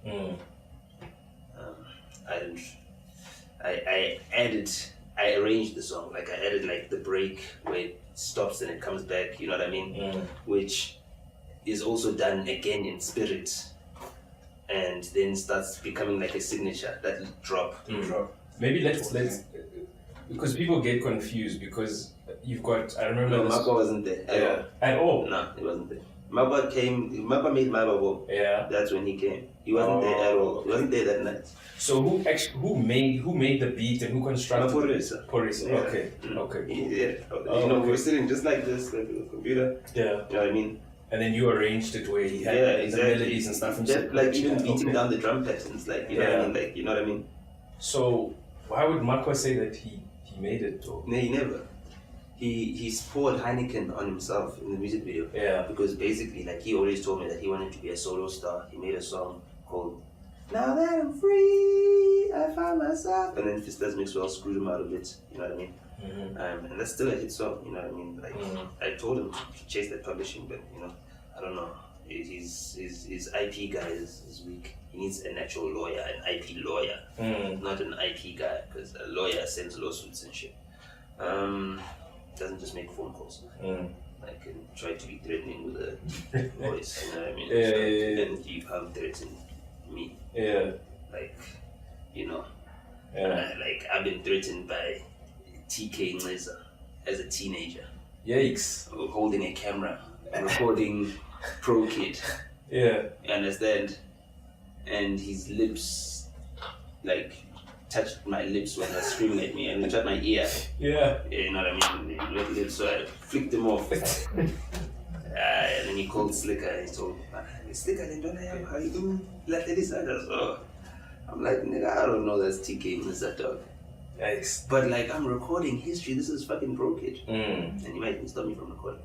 I arranged the song, like I added like the break where it stops and it comes back, you know what I mean? Which is also done again in spirit, and then starts becoming like a signature, that drop. Maybe let's because people get confused because you've got, I remember No, Mapa wasn't there at all. No, he wasn't there. Mapa made my bubble. Yeah. That's when he came. He wasn't there at all. He wasn't there that night. So who made the beat and who constructed it? Porisa. Yeah. Okay. Okay. Cool. We were sitting just like this, like with a computer. Yeah. You know what I mean? And then you arranged it where he had the melodies and stuff. Just like even beating down the drum patterns, like you know what I mean? Like you know what I mean? So why would Makwa say that he made it though? No, he never. He poured Heineken on himself in the music video. Yeah. Because basically, like he always told me that he wanted to be a solo star. He made a song called "Now That I'm Free, I Found Myself," and then Fistas Mixwell screwed him out of it. You know what I mean? And that's still a hit song. You know what I mean? Like I told him to chase that publishing, but I don't know. His IP guy is weak. He needs an actual lawyer, an IP lawyer, not an IP guy, because a lawyer sends lawsuits and shit. Doesn't just make phone calls. Like and try to be threatening with a voice, you know what I mean? And you can't threaten me. Yeah. Like, like I've been threatened by TK Neza as a teenager. Yikes. Holding a camera, recording Pro Kid. Yeah. You understand? And his lips, like, touched my lips when he was screaming at me, and he touched my ear. Yeah. You know what I mean? Red lips, so I flicked him off. And then he called Slicker and he told me, Slicker, then don't I have how you do? Like this other. So I'm like, nigga, I don't know that's TK, Mr. Dog. Yikes. But like, I'm recording history. This is fucking Pro Kid. Mm. And he might even stop me from recording.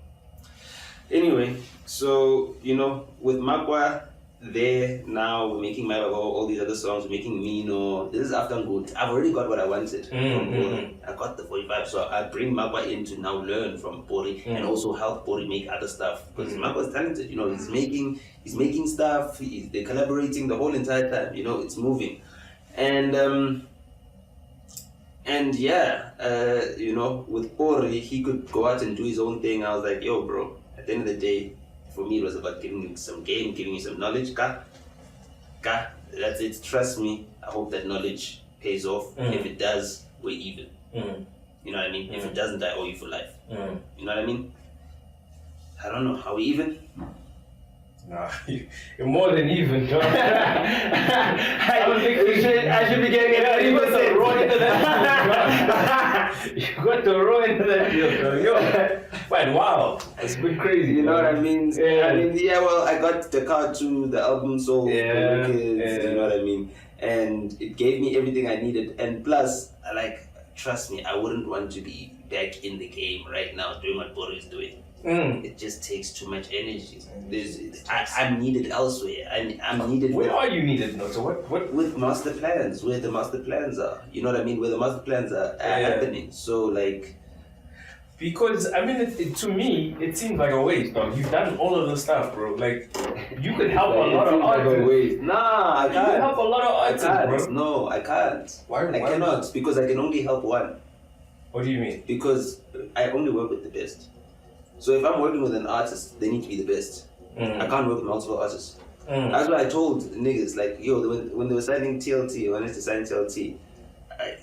Anyway, so, you know, with Makwa there now, we're making my all these other songs, we're making Mino. This is after good. I've already got what I wanted from Bori. I got the 45, so I bring Makwa in to now learn from Bori and also help Bori make other stuff. Because Makwa's talented, you know, he's making stuff, they're collaborating the whole entire time, you know, it's moving. And yeah, you know, with Bori, he could go out and do his own thing. I was like, yo, bro, at the end of the day, for me, it was about giving you some game, giving you some knowledge. That's it. Trust me. I hope that knowledge pays off. If it does, we're even. You know what I mean? If it doesn't, I owe you for life. You know what I mean? I don't know. Are we even? Nah, you're more than even, John. I don't think I should be getting it. You got to roll into that deal, You got to roll into that deal, bro. Yo, but wow, it's been crazy. You know what I mean? Yeah. I mean, yeah. Well, I got the card to the album sold. Yeah. You know what I mean? And it gave me everything I needed. And plus, like, trust me, I wouldn't want to be back in the game right now doing what Bori is doing. It just takes too much energy. I'm needed elsewhere. I'm needed. Where are you needed, Nota? What? With master plans, where the master plans are. You know what I mean? Where the master plans are happening. So like, because I mean, to me, it seems like a waste, dog. You've done all of this stuff, bro. Like, you could help a lot of artists. Nah, I You can't. could help a lot of artists, bro. No, I can't. Why? I cannot, because I can only help one. What do you mean? Because I only work with the best. So if I'm working with an artist, they need to be the best. I can't work with multiple artists. That's why I told niggas, like, yo, when they were signing TLT, I wanted to sign TLT, I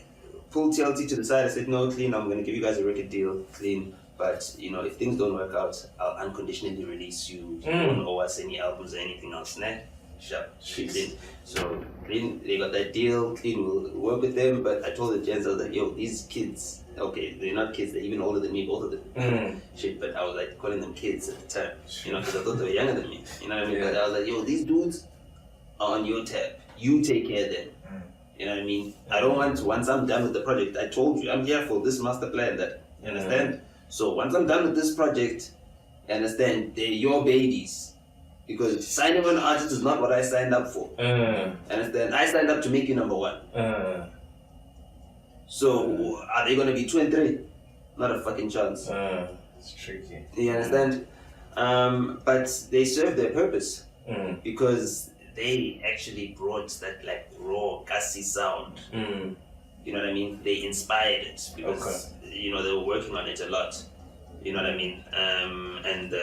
pulled TLT to the side. I said, no, clean, I'm going to give you guys a record deal, clean. But, you know, if things don't work out, I'll unconditionally release you. You don't owe us any albums or anything else, nah? Sharp, clean. So, clean, they got that deal, clean, we'll work with them. But I told the gents, I was like, yo, these kids, okay, they're not kids, they're even older than me, both of them. Shit, but I was like calling them kids at the time, you know, because I thought they were younger than me, you know what I mean? But I was like, yo, these dudes are on your tab, you take care of them. You know what I mean? I don't want to, once I'm done with the project, I told you, I'm here for this master plan, that, you understand? So once I'm done with this project, you understand, they're your babies. Because signing an artist is not what I signed up for. Understand? I signed up to make you number one. So are they gonna be 2 and 3? Not a fucking chance. It's tricky. You understand? But they serve their purpose because they actually brought that like raw, gassy sound. You know what I mean? They inspired it because you know they were working on it a lot. You know what I mean? And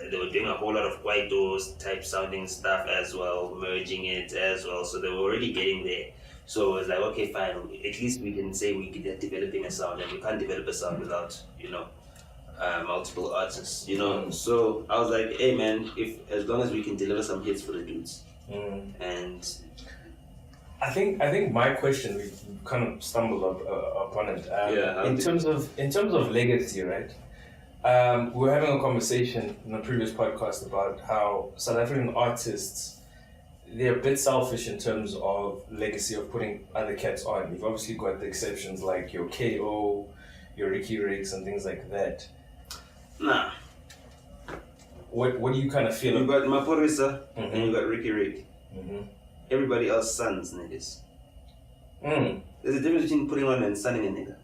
they were doing a whole lot of Kwaito's type sounding stuff as well, merging it as well. So they were already getting there. So it's like, okay, fine. At least we can say we're developing a sound, and we can't develop a sound without, you know, multiple artists. You know. So I was like, hey man, as long as we can deliver some hits for the dudes. And I think my question, we kind of stumbled upon it. In terms of legacy, right? We were having a conversation in a previous podcast about how South African artists, they're a bit selfish in terms of legacy of putting other cats on. You've obviously got the exceptions like your KO, your Ricky Riggs and things like that. Nah. What do you kind of feel? You got Maporisa and you got Ricky Rig. Everybody else sons niggas. There's a difference between putting on and sunning a nigga.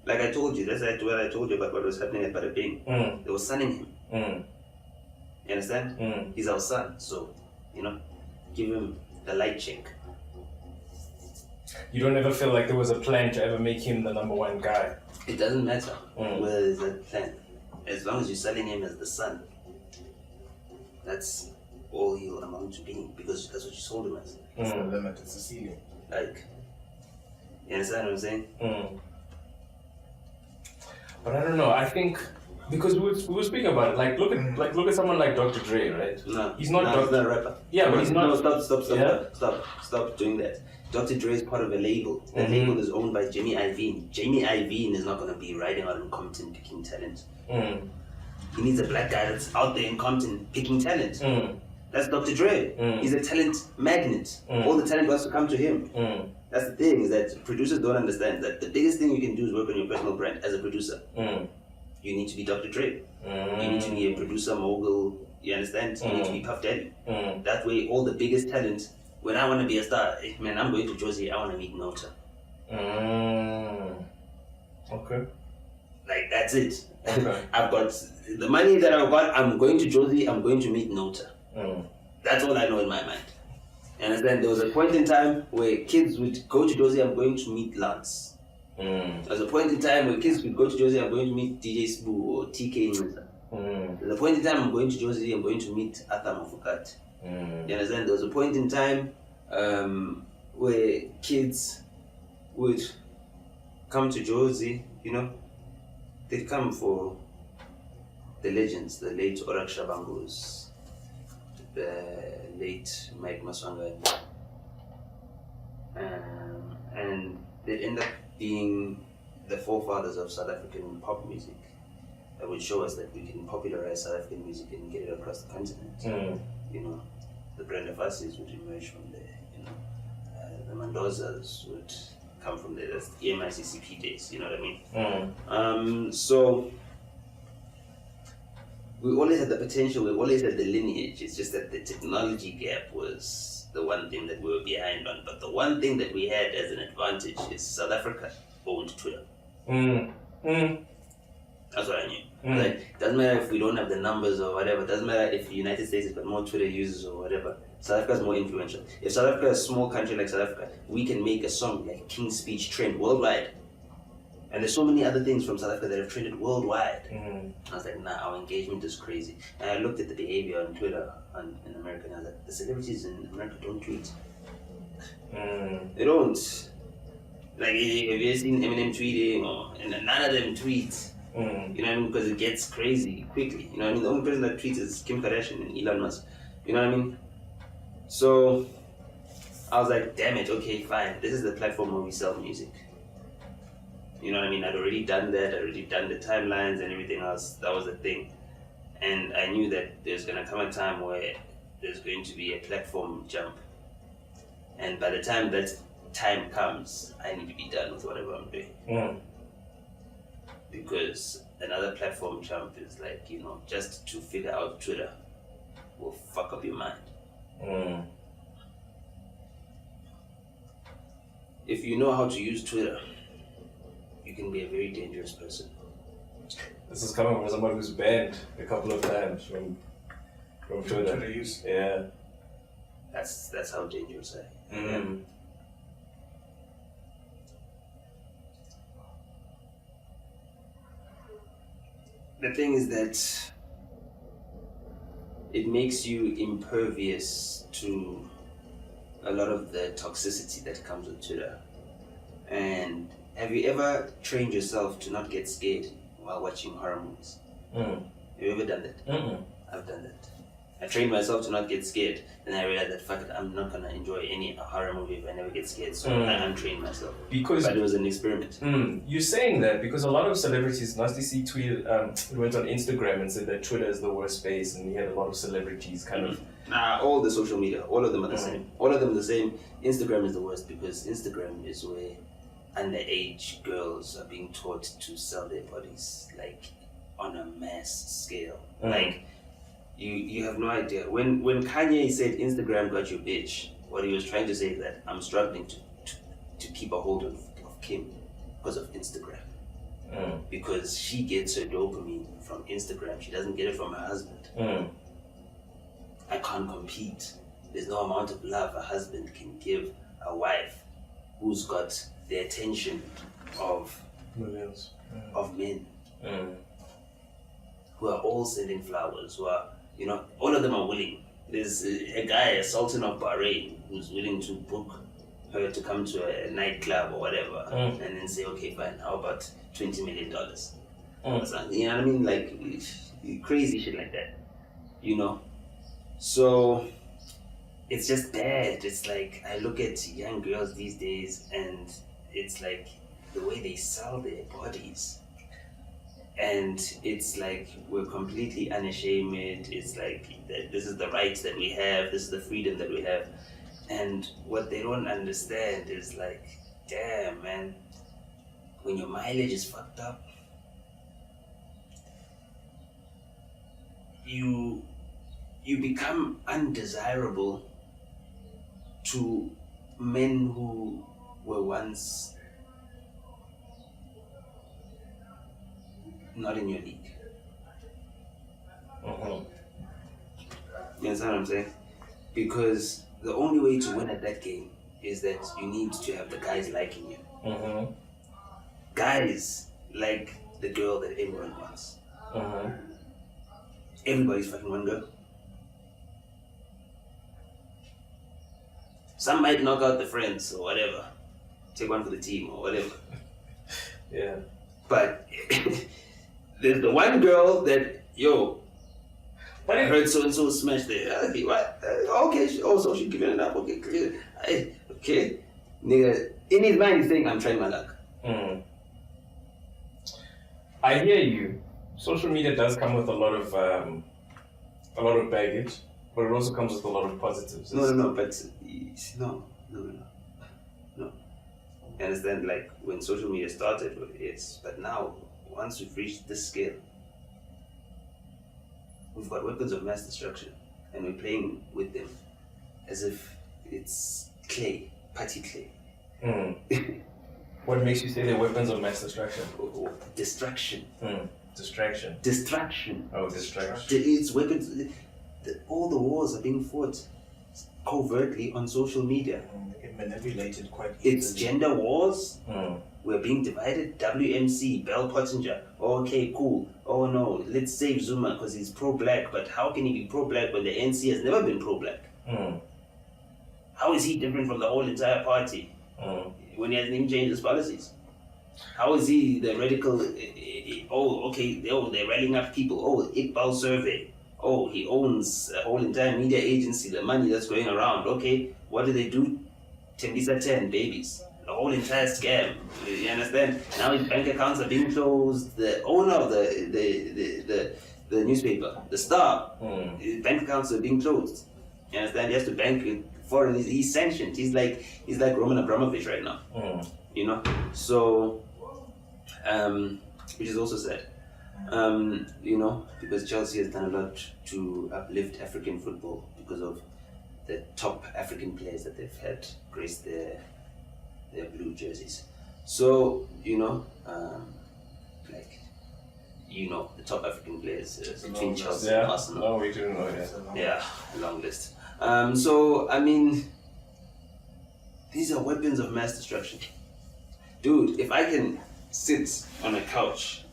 Like I told you, that's what I told you about what was happening at Bada Bing. They were sunning him. You understand? He's our son, so, you know, give him the light check. You don't ever feel like there was a plan to ever make him the number one guy? It doesn't matter whether there's a plan. As long as you're selling him as the son, that's all he'll amount to being, because that's what you sold him as. It's the limit, it's the ceiling. Like, you understand what I'm saying? But I don't know. I think because we were speaking about it. Like look at someone like Dr. Dre, right? No, he's not he's not a rapper. Yeah, but he's not. No, stop doing that. Dr. Dre is part of a label. The label is owned by Jimmy Iovine. Jimmy Iovine is not gonna be riding out in Compton picking talent. He needs a black guy that's out there in Compton picking talent. That's Dr. Dre. He's a talent magnet. All the talent wants to come to him. That's the thing, is that producers don't understand that the biggest thing you can do is work on your personal brand as a producer. You need to be Dr. Dre. You need to be a producer mogul. You understand? You need to be Puff Daddy. That way, all the biggest talent, when I want to be a star, man, I'm going to Josie, I want to meet Nota. Okay. Like, that's it. Okay. I've got the money that I've got, I'm going to Josie, I'm going to meet Nota. That's all I know in my mind. And then there was a point in time where kids would go to Josie, I'm going to meet Lance. There was a point in time where kids would go to Josie, I'm going to meet DJ Spoo or TK Nisa. There's a point in time I'm going to Josie, I'm going to meet Arthur Mafukat. You understand? There was a point in time where kids would come to Josie, you know, they'd come for the legends, the late Orak Shabangos, the late Mike Maswanga, and they'd end up being the forefathers of South African pop music that would show us that we can popularize South African music and get it across the continent. You know, the Brenda Fassies would emerge from there, you know, the Mendozas would come from there. That's the MICCP days, you know what I mean? So we always had the potential, we always had the lineage. It's just that the technology gap was the one thing that we were behind on. But the one thing that we had as an advantage is South Africa owned Twitter. That's what I knew. Like, doesn't matter if we don't have the numbers or whatever. Doesn't matter if the United States has got more Twitter users or whatever. South Africa is more influential. If South Africa is a small country like South Africa, we can make a song like King's Speech trend worldwide. And there's so many other things from South Africa that have trended worldwide. Mm. I was like, nah, our engagement is crazy. And I looked at the behavior on Twitter in America, and I was like, the celebrities in America don't tweet. They don't. Like, have you ever seen Eminem tweeting? And none of them tweet. You know what I mean? Because it gets crazy quickly. You know what I mean? The only person that tweets is Kim Kardashian and Elon Musk. You know what I mean? So I was like, damn it, okay, fine. This is the platform where we sell music. You know what I mean? I'd already done that. I'd already done the timelines and everything else. That was the thing. And I knew that there's going to come a time where there's going to be a platform jump. And by the time that time comes, I need to be done with whatever I'm doing. Because another platform jump is like, you know, just to figure out Twitter will fuck up your mind. If you know how to use Twitter, you can be a very dangerous person. This is coming from somebody who's banned a couple of times from Twitter. Twitter use. Yeah. That's how dangerous I am. The thing is that it makes you impervious to a lot of the toxicity that comes with Twitter. And have you ever trained yourself to not get scared while watching horror movies? Have you ever done that? I've done that. I trained myself to not get scared, and I realized that fuck it, I'm not gonna enjoy any horror movie if I never get scared. So I untrained myself. But it was an experiment. You're saying that because a lot of celebrities, Nasty C tweet, went on Instagram and said that Twitter is the worst space, and he had a lot of celebrities kind of. Nah, all the social media, all of them are the same. All of them are the same. Instagram is the worst because Instagram is where underage girls are being taught to sell their bodies, like on a mass scale. Like. You have no idea. When Kanye said Instagram got you bitch, what he was trying to say is that I'm struggling to keep a hold of Kim because of Instagram. Because she gets her dopamine from Instagram. She doesn't get it from her husband. I can't compete. There's no amount of love a husband can give a wife who's got the attention of millions of men who are all sending flowers, who are, you know, all of them are willing. There's a guy, a Sultan of Bahrain, who's willing to book her to come to a nightclub or whatever, and then say, okay, fine, how about $20 million? You know what I mean? Like, crazy shit like that, you know? So, it's just bad. It's like, I look at young girls these days, and it's like the way they sell their bodies. And it's like we're completely unashamed. It's like this is the rights that we have, this is the freedom that we have. And what they don't understand is like, damn man, when your mileage is fucked up, you become undesirable to men who were once not in your league. You understand what I'm saying? Because the only way to win at that game is that you need to have the guys liking you. Guys like the girl that everyone wants. Everybody's fucking one girl. Some might knock out the friends or whatever. Take one for the team or whatever. Yeah. But there's the one girl that, But I heard so and so smash there. Okay, what? Okay, so she's giving it up. Okay, clear. Okay, nigga. In his mind, he's saying, "I'm trying my luck." I hear you. Social media does come with a lot of baggage, but it also comes with a lot of positives. No. But no. You understand? Like when social media started, yes. But now, once we've reached this scale, we've got weapons of mass destruction, and we're playing with them as if it's clay, party clay. What makes you say they're weapons of mass destruction? Distraction. Distraction. Distraction. Oh, distraction. It's weapons. All the wars are being fought covertly on social media. They get manipulated quite easily. It's gender wars. we're being divided. WMC, Bell Pottinger. Okay, cool. Oh no, let's save Zuma because he's pro-black. But how can he be pro-black when the ANC has never been pro-black? How is he different from the whole entire party when he hasn't even changed his policies? How is he the radical? They're rallying up people. Oh, Iqbal survey. Oh, he owns a whole entire media agency. The money that's going around. Okay, what do they do? Tembisa 10 babies. The whole entire scam. You understand? Now his bank accounts are being closed. The owner of the newspaper, the Star, his bank accounts are being closed. You understand? He has to bank foreign. He's sanctioned. He's like Roman Abramovich right now. You know. So, which is also sad. You know, because Chelsea has done a lot to uplift African football because of the top African players that they've had grace their blue jerseys. So, you know, the top African players between Chelsea and Arsenal. No, we do know that. Yeah, a long list. So, I mean, these are weapons of mass destruction. Dude, if I can sit on a couch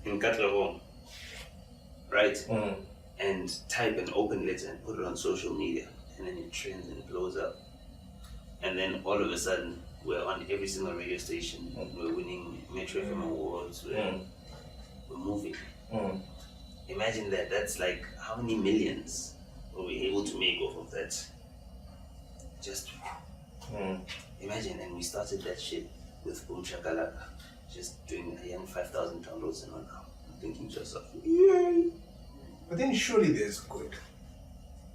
in Katlehong, right, and type an open letter and put it on social media, and then it trends and it blows up, and then all of a sudden we're on every single radio station, we're winning Metro FM awards, we're moving. Imagine that. That's like how many millions were we able to make off of that? Just imagine. And we started that shit with Boom Shakalaka, just doing a young 5,000 downloads in 1 hour. I'm thinking to yourself, yay! But then surely there's good.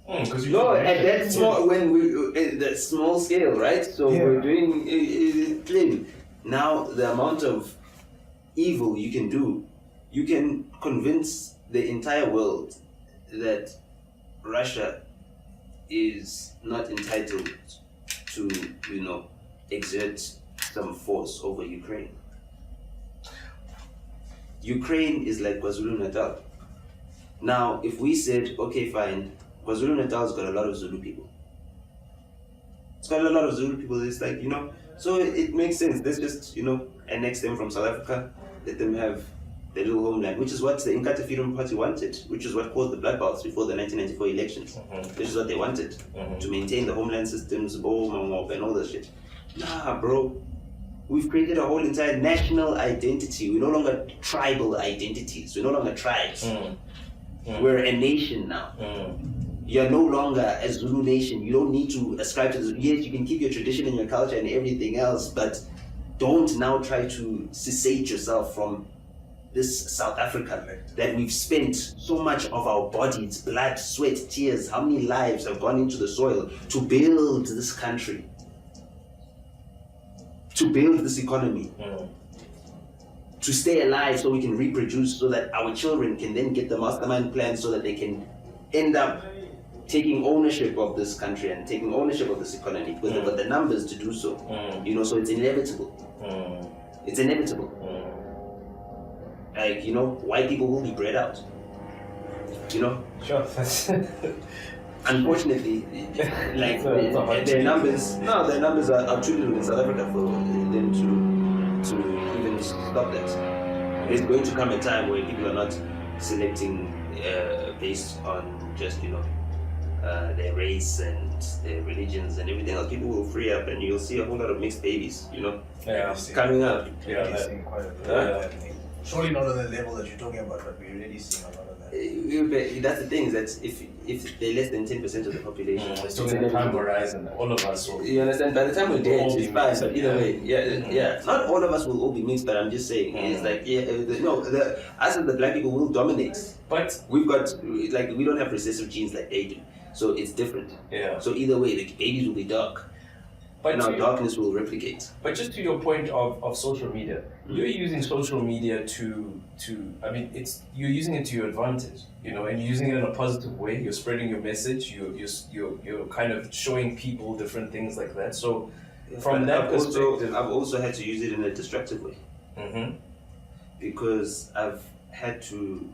Because at that small, when we at that small scale, right? So we're doing clean. Now the amount of evil you can do, you can convince the entire world that Russia is not entitled to, you know, exert some force over Ukraine. Ukraine is like KwaZulu-Natal. Now, if we said, okay, fine, KwaZulu-Natal's got a lot of Zulu people. It's got a lot of Zulu people. It's like, you know, so it makes sense. Let's just, you know, annex them from South Africa, let them have their little homeland, which is what the Inkatha Freedom Party wanted, which is what caused the bloodbaths before the 1994 elections. This is what they wanted, to maintain the homeland systems, and all that shit. Nah, bro. We've created a whole entire national identity. We're no longer tribal identities. We're no longer tribes. We're a nation now. You're no longer a Zulu nation. You don't need to ascribe to the... Yes, you can keep your tradition and your culture and everything else, but don't now try to cessate yourself from this South Africa that we've spent so much of our bodies, blood, sweat, tears, how many lives have gone into the soil to build this country, to build this economy, to stay alive so we can reproduce, so that our children can then get the mastermind plan so that they can end up taking ownership of this country and taking ownership of this economy because they've got the numbers to do so. You know, so it's inevitable. It's inevitable. Like, you know, white people will be bred out. You know? Sure. Unfortunately, like their numbers are too little in South Africa for them to even stop that. There's going to come a time where people are not selecting based on just, you know, their race and their religions and everything else. People will free up and you'll see a whole lot of mixed babies, you know, coming up. Seeing quite a bit of that thing. Surely not on the level that you're talking about, but we're already seeing a lot of that. That's the thing, is that if they're less than 10% of the population, still in the time horizon, all of us will. You understand? By the time we're dead, it's fine. But either way, not all of us will all be mixed. But I'm just saying, it's like us as the black people will dominate. But we've got we don't have recessive genes like they do, so it's different. Yeah. So either way, the babies will be dark. But our darkness will replicate. But just to your point of social media, you're using social media to you're using it to your advantage, you know, and you're using it in a positive way. You're spreading your message. You're kind of showing people different things like that. So from that perspective, I've also had to use it in a destructive way. Because I've had to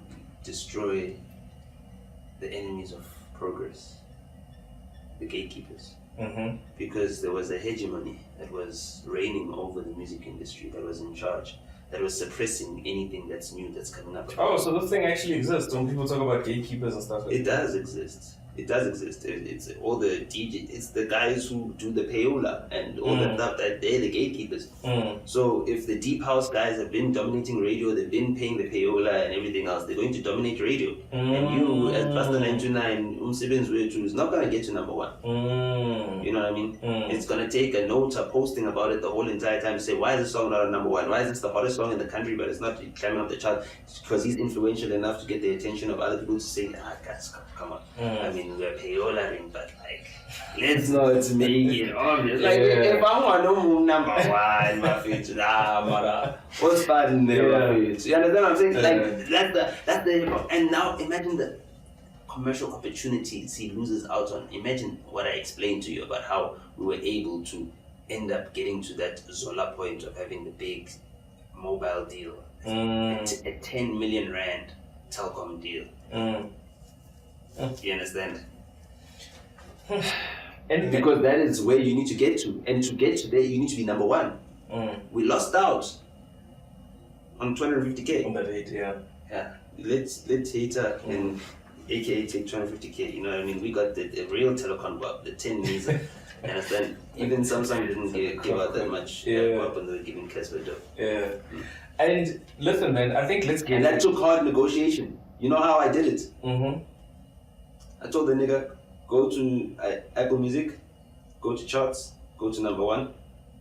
destroy the enemies of progress, the gatekeepers. because there was a hegemony that was reigning over the music industry, that was in charge, that was suppressing anything that's new that's coming up. Oh, so this thing actually exists when people talk about gatekeepers and stuff like It does exist. It does exist. It's all the DJ. It's the guys who do the payola and all that stuff. That they're the gatekeepers. So if the deep house guys have been dominating radio, they've been paying the payola and everything else, they're going to dominate radio. And you, as Pastor 929, Umsebenzi wethu is not gonna get to number one. You know what I mean? It's gonna take a Nota posting about it the whole entire time to say, why is this song not on number one? Why is this the hottest song in the country but it's not climbing up the chart? Because he's influential enough to get the attention of other people to say, guys, come on. I mean, we're payola, but like, let's not make it obvious. Like, if I want to move number one, my future, what's bad in there? You understand what I'm saying? Like, that's the, and now imagine the commercial opportunities he loses out on. Imagine what I explained to you about how we were able to end up getting to that Zola point of having the big mobile deal, a 10 million rand telecom deal. You understand? And because that is where you need to get to, and to get to there, you need to be number one. We lost out on 250k. On that date, yeah. Let's hater and AKA take 250k. You know what I mean? We got the real telecom bub, the 10 means. Understand? Even Samsung didn't give out that much bub when they were giving Casper dough. Yeah. And listen, man, I think let's get. And that took hard negotiation. You know how I did it? I told the nigga, go to Apple Music, go to charts, go to number one.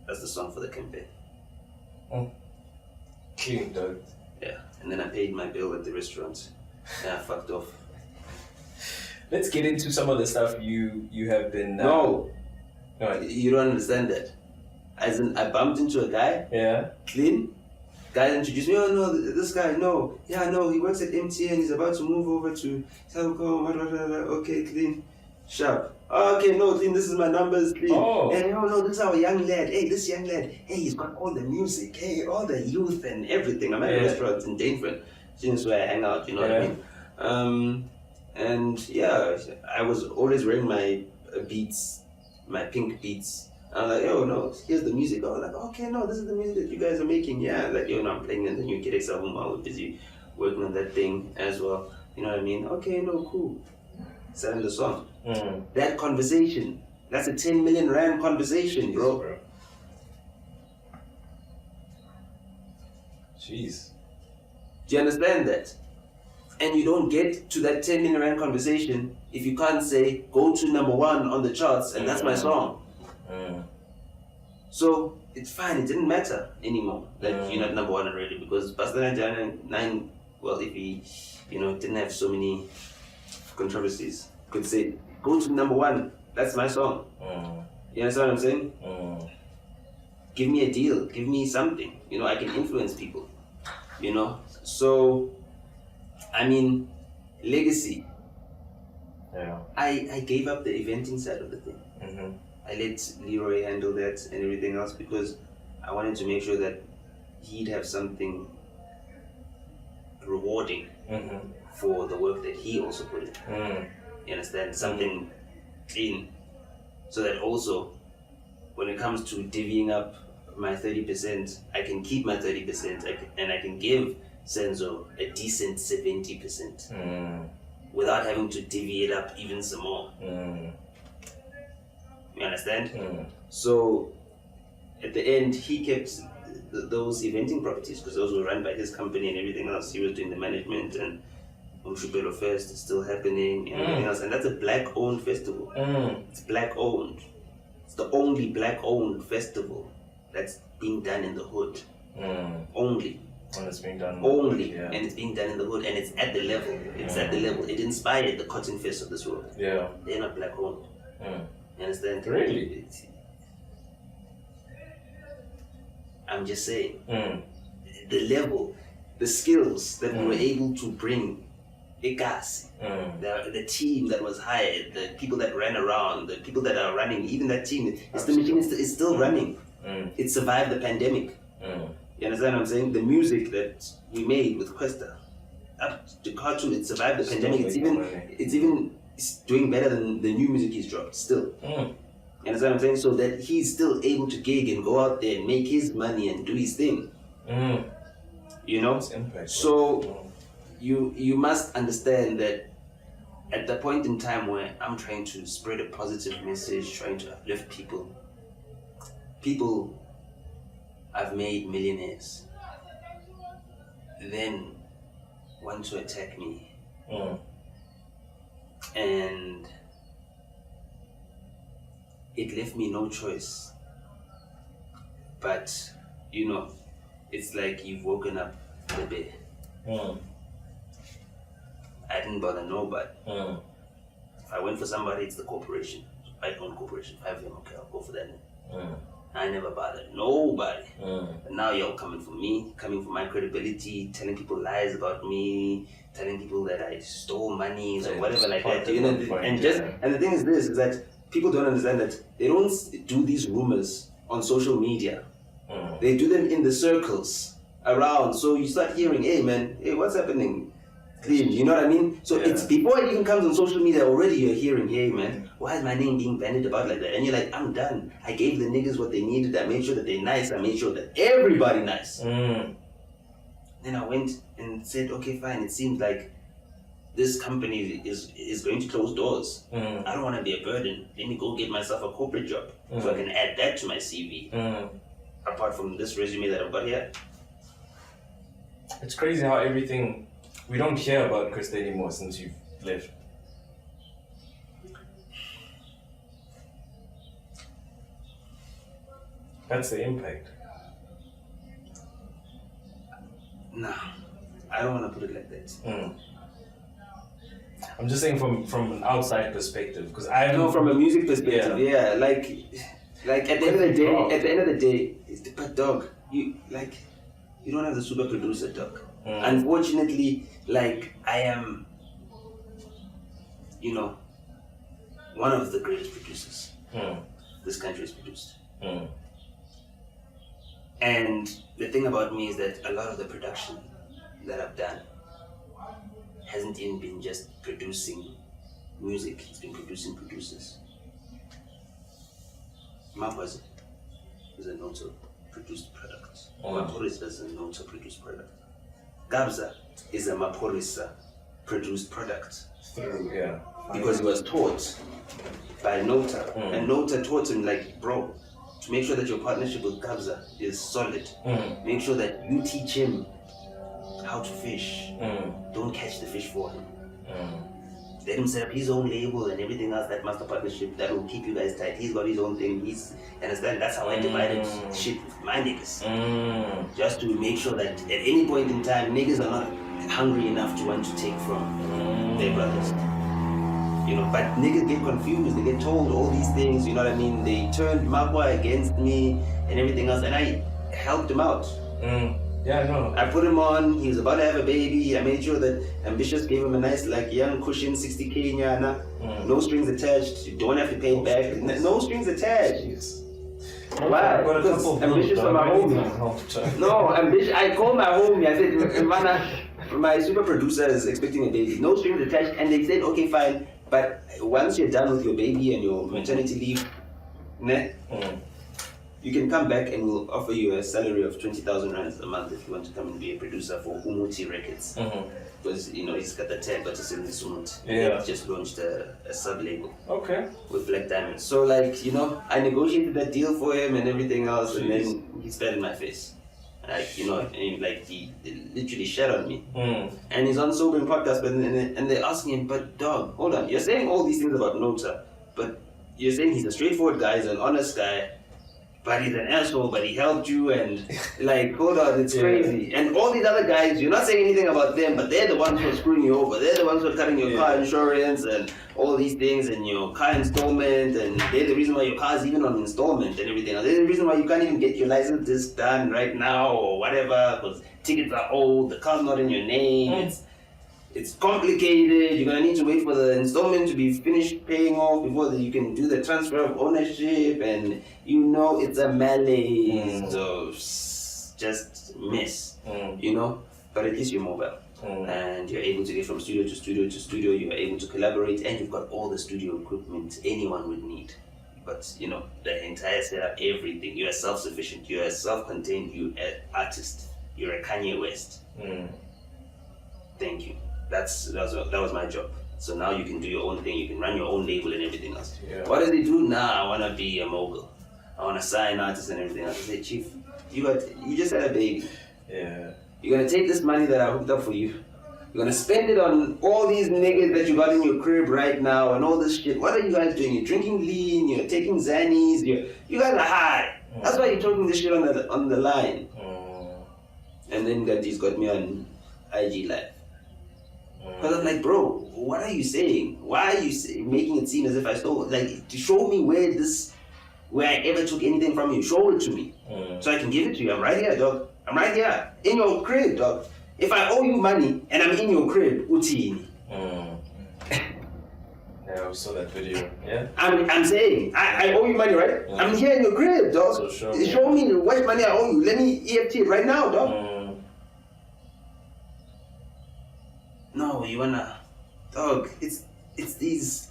That's the song for the campaign. Clean, dog. Yeah, and then I paid my bill at the restaurant. And I fucked off. Let's get into some of the stuff you have been. No, you don't understand that. As in, I bumped into a guy. Yeah. Clean. Guy introduced me. Oh no, this guy. No, yeah, no. He works at MTN. He's about to move over to Telcom. Okay, clean. Sharp. Oh, okay, no, clean. This is my numbers, clean. Oh. And oh no, this is our young lad. Hey, this young lad. Hey, he's got all the music. Hey, all the youth and everything. I'm at a restaurant in Daneford. Since where I hang out, you know what I mean. And yeah, I was always wearing my Beats, my pink Beats. I'm like, oh no, here's the music. Oh, like, okay, no, this is the music that you guys are making. Yeah, like, yo, no, I'm playing in the new Kid album. I was busy working on that thing as well. You know what I mean? Okay, no, cool. Selling the song. That conversation, that's a 10 million rand conversation, bro. Jeez. Do you understand that? And you don't get to that 10 million rand conversation if you can't say, go to number one on the charts and that's my song. So it's fine, it didn't matter anymore that you're not number one already, because Pastor 9, well, if he, didn't have so many controversies, could say, go to number one, that's my song. You understand what I'm saying? Give me a deal, give me something, I can influence people, So, I mean, legacy. Yeah. I gave up the eventing side of the thing. I let Leroy handle that and everything else because I wanted to make sure that he'd have something rewarding for the work that he also put in. You understand? Something clean. So that also, when it comes to divvying up my 30%, I can keep my 30% and I can give Senzo a decent 70% without having to divvy it up even some more. You understand? So at the end, he kept those eventing properties because those were run by his company and everything else. He was doing the management, and Umshubelo Fest is still happening and everything else. And that's a black-owned festival. It's black-owned. It's the only black-owned festival that's being done in the hood. Only. And it's being done only, and it's being done in the hood, and it's at the level. It's at the level. It inspired the Cotton Fest of this world. Yeah. They're not black-owned. You understand? Really? I'm just saying. The level, the skills that we were able to bring, the team that was hired, the people that ran around, the people that are running, even that team, the machine is still running. It survived the pandemic. You understand what I'm saying? The music that we made with Questa, up to cartoon, it survived the pandemic. It's doing better than the new music he's dropped still. You understand what I'm saying? So that he's still able to gig and go out there and make his money and do his thing. You know? Impact, so you must understand that at the point in time where I'm trying to spread a positive message, trying to uplift people I've made millionaires, then want to attack me. And it left me no choice. But, you know, it's like you've woken up the bed. I didn't bother nobody. If I went for somebody, it's the corporation. I own corporation. If I have them, okay, I'll go for that. I never bothered nobody. But now you're coming for me, coming for my credibility, telling people lies about me, telling people that I stole money or whatever like that. You know, and the thing is this, is that people don't understand that they don't do these rumors on social media. They do them in the circles around. So you start hearing, hey man, hey, what's happening? Clean, you know what I mean? So it's before it even comes on social media, already you're hearing, hey man, why is my name being bandied about like that? And you're like, I'm done. I gave the niggas what they needed. I made sure that they're nice. I made sure that everybody nice. Then I went and said, okay, fine. It seems like this company is going to close doors. I don't want to be a burden. Let me go get myself a corporate job so I can add that to my CV. Apart from this resume that I've got here. It's crazy how everything... We don't hear about Krista anymore since you've left. That's the impact. Nah, I don't want to put it like that. I'm just saying from an outside perspective, because I know from a music perspective, like at the end of the day, but dog, you don't have the super producer, dog. Unfortunately, like I am, you know, one of the greatest producers this country has produced. And the thing about me is that a lot of the production that I've done hasn't even been just producing music, it's been producing producers. Mapwazi is a Nota produced product. Maphorisa is a Nota produced product. Gabza is a Maphorisa produced product. Because he was taught by Nota. And Nota taught him, like, bro, to make sure that your partnership with Gabza is solid, make sure that you teach him how to fish. Don't catch the fish for him. Let him set up his own label and everything else, that master partnership that will keep you guys tight. He's got his own thing. Understand? That's how I divided shit with my niggas. Just to make sure that at any point in time, niggas are not hungry enough to want to take from their brothers. You know, but niggas get confused. They get told all these things. You know what I mean? They turned Mapwa against me and everything else, and I helped him out. Yeah, no. I put him on, he was about to have a baby. I made sure that Ambitious gave him a nice, like, young cushion, 60K nyana. No strings attached, you don't have to pay back. No strings attached. Why? Because Ambitious was my homie. No, Ambitious, I called my homie, I said, Mana, my super producer is expecting a baby. No strings attached, and they said, okay, fine, but once you're done with your baby and your maternity leave, you can come back and we'll offer you a salary of 20,000 rands a month if you want to come and be a producer for Umuti Records. Because, you know, he's got the tag, but it's in the Sumut. He just launched a sub-label. With Black Diamonds. So, like, you know, I negotiated that deal for him and everything else, and then he spat in my face. Like, you know, and like, he literally shat on me. And he's on Sobering Podcast, and they're asking him, but dog, hold on, you're saying all these things about Nota, but you're saying he's a straightforward guy, he's an honest guy, but he's an asshole, but he helped you, and like, hold on, it's crazy. And all these other guys, you're not saying anything about them, but they're the ones who are screwing you over. They're the ones who are cutting your car insurance and all these things, and your car installment, and they're the reason why your car's even on installment and everything else. They're the reason why you can't even get your license disc done right now or whatever, because tickets are old, the car's not in your name. It's complicated. You're gonna need to wait for the installment to be finished paying off before you can do the transfer of ownership, and you know it's a melee. So just miss, you know. But at least you're mobile, and you're able to get from studio to studio to studio. You're able to collaborate, and you've got all the studio equipment anyone would need. But you know, the entire setup, everything. You are self-sufficient. You are self-contained. You are an artist. You're a Kanye West. Thank you. That was my job. So now you can do your own thing. You can run your own label and everything else. Yeah. What does he do? Nah, I wanna be a mogul. I wanna sign artists and everything else. I say, Chief, you just had a baby. Yeah. You're gonna take this money that I hooked up for you. You're gonna spend it on all these niggas that you got in your crib right now and all this shit. What are you guys doing? You're drinking lean. You're taking Xannies. You guys are high. That's why you're talking this shit on the line. And then he's got me on IG Live. Because I'm like, bro, what are you saying? Why are you making it seem as if I stole? Like, to show me where I ever took anything from you. Show it to me, so I can give it to you. I'm right here, dog. I'm right here in your crib, dog. If I owe you money and I'm in your crib, utini. Yeah, I saw that video. Yeah. I'm saying I owe you money, right? I'm here in your crib, dog. So show me what money I owe you. Let me EFT it right now, dog. No, you wanna, dog. It's the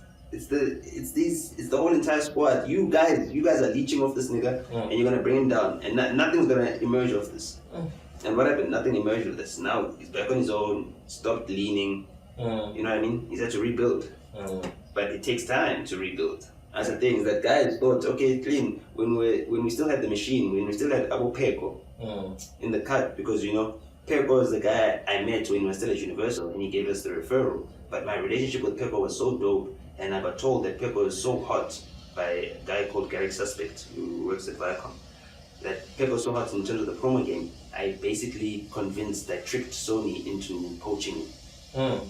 whole entire squad. You guys are leeching off this nigga, and you're gonna bring him down, and nothing's gonna emerge off this. And what happened? Nothing emerged of this. Now he's back on his own. Stopped leaning. You know what I mean? He's had to rebuild, but it takes time to rebuild. That's the thing. Is that guys thought, okay, clean. When we still had the machine, when we still had Abu Peko in the cut, because you know. Peko is the guy I met when we were still at Universal, and he gave us the referral. But my relationship with Peko was so dope, and I got told that Peko is so hot by a guy called Garrick Suspect, who works at Viacom. That Peko is so hot in terms of the promo game, I basically tricked Sony into poaching him.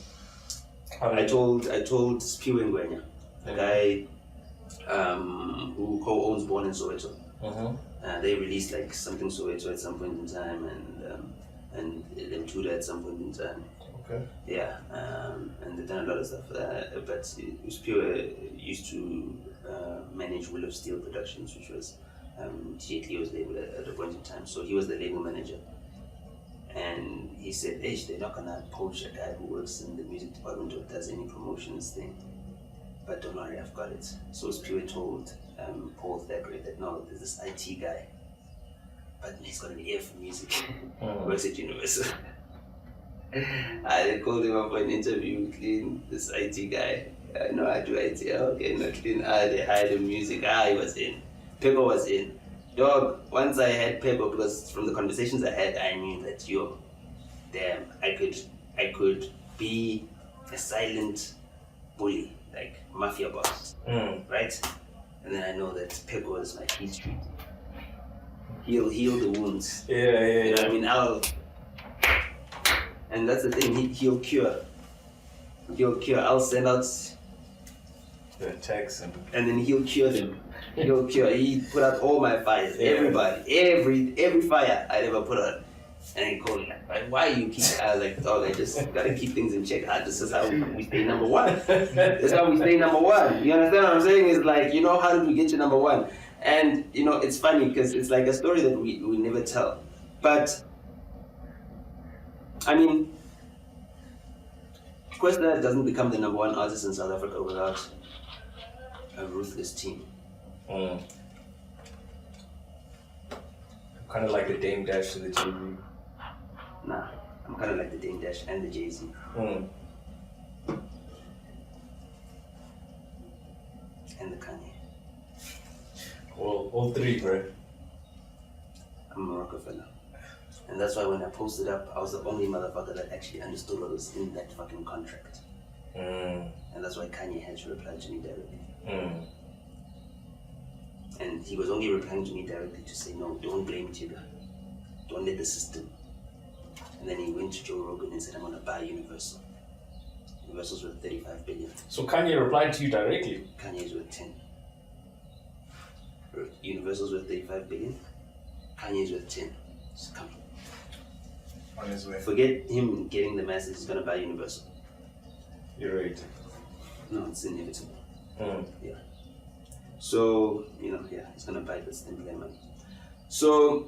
I told Spiwe Ngwenya, the guy who co-owns Born in Soweto. They released like something Soweto at some point in time, and them Tuda at some point in time. Okay. Yeah, and they've done a lot of stuff. But Spiwe used to manage Will of Steel Productions, which was Jet Leo's label at a point in time. So he was the label manager. And he said, hey, they're not gonna poach a guy who works in the music department or does any promotions thing. But don't worry, I've got it. So Spiwe told Paul Thackeray that no, there's this IT guy. But he's got an ear for music. Works at Universal. I called him up for an interview, clean, this IT guy. No, I do IT. Okay, not clean. They hired him music. He was in. Pepper was in. Dog, once I had Pepper, because from the conversations I had, I knew that, damn, I could be a silent bully, like mafia boss, right? And then I know that Pepper is my history. He'll heal the wounds. Yeah. You know what I mean? And that's the thing, he'll cure. I'll send out The text and then he'll cure them. He'll cure. He put out all my fires. Yeah. Everybody. Every fire I ever put out. And he called me like, why you keep? I was like, dog, I just gotta keep things in check. This is how we stay number one. That's how we stay number one. You understand what I'm saying? It's like, how did we get to number one? And it's funny because it's like a story that we never tell. But I mean, Kwesta doesn't become the number one artist in South Africa without a ruthless team. Kind of like the Dame Dash to the TV. Nah, I'm kind of like the Dame Dash and the Jay-Z. And the Kanye. Well, all three, bro. I'm a Rockefeller. And that's why when I posted up, I was the only motherfucker that actually understood what was in that fucking contract. And that's why Kanye had to reply to me directly. And he was only replying to me directly to say, no, don't blame Tigger. Don't let the system. And then he went to Joe Rogan and said, I'm going to buy Universal. Universal's worth 35 billion. So Kanye replied to you directly? Kanye's worth 10. Universal's worth 35 billion. Kanye's worth 10. Just come. On his way. Forget him getting the message, he's going to buy Universal. You're right. No, it's inevitable. Yeah. So, he's going to buy this 10 billion money. So,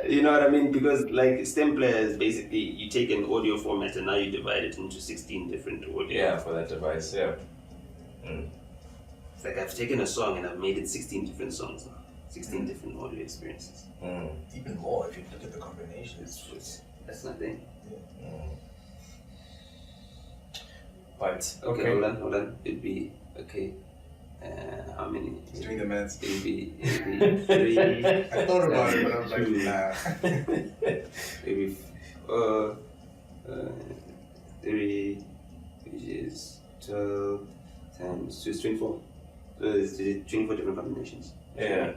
You know what I mean? Because like stem players, basically, you take an audio format and now you divide it into 16 different audio. Yeah, for that device, yeah. It's like I've taken a song and I've made it 16 different songs now. 16 different audio experiences. Even more if you look at the combinations. That's nothing. But, Okay, hold on. It'd be, okay. How many? He's doing the maths. It'd be 3. I thought about it, but I was like, 2, nah. Maybe 3, which is 12 times, so it's 24. So it's 24 different combinations. yeah.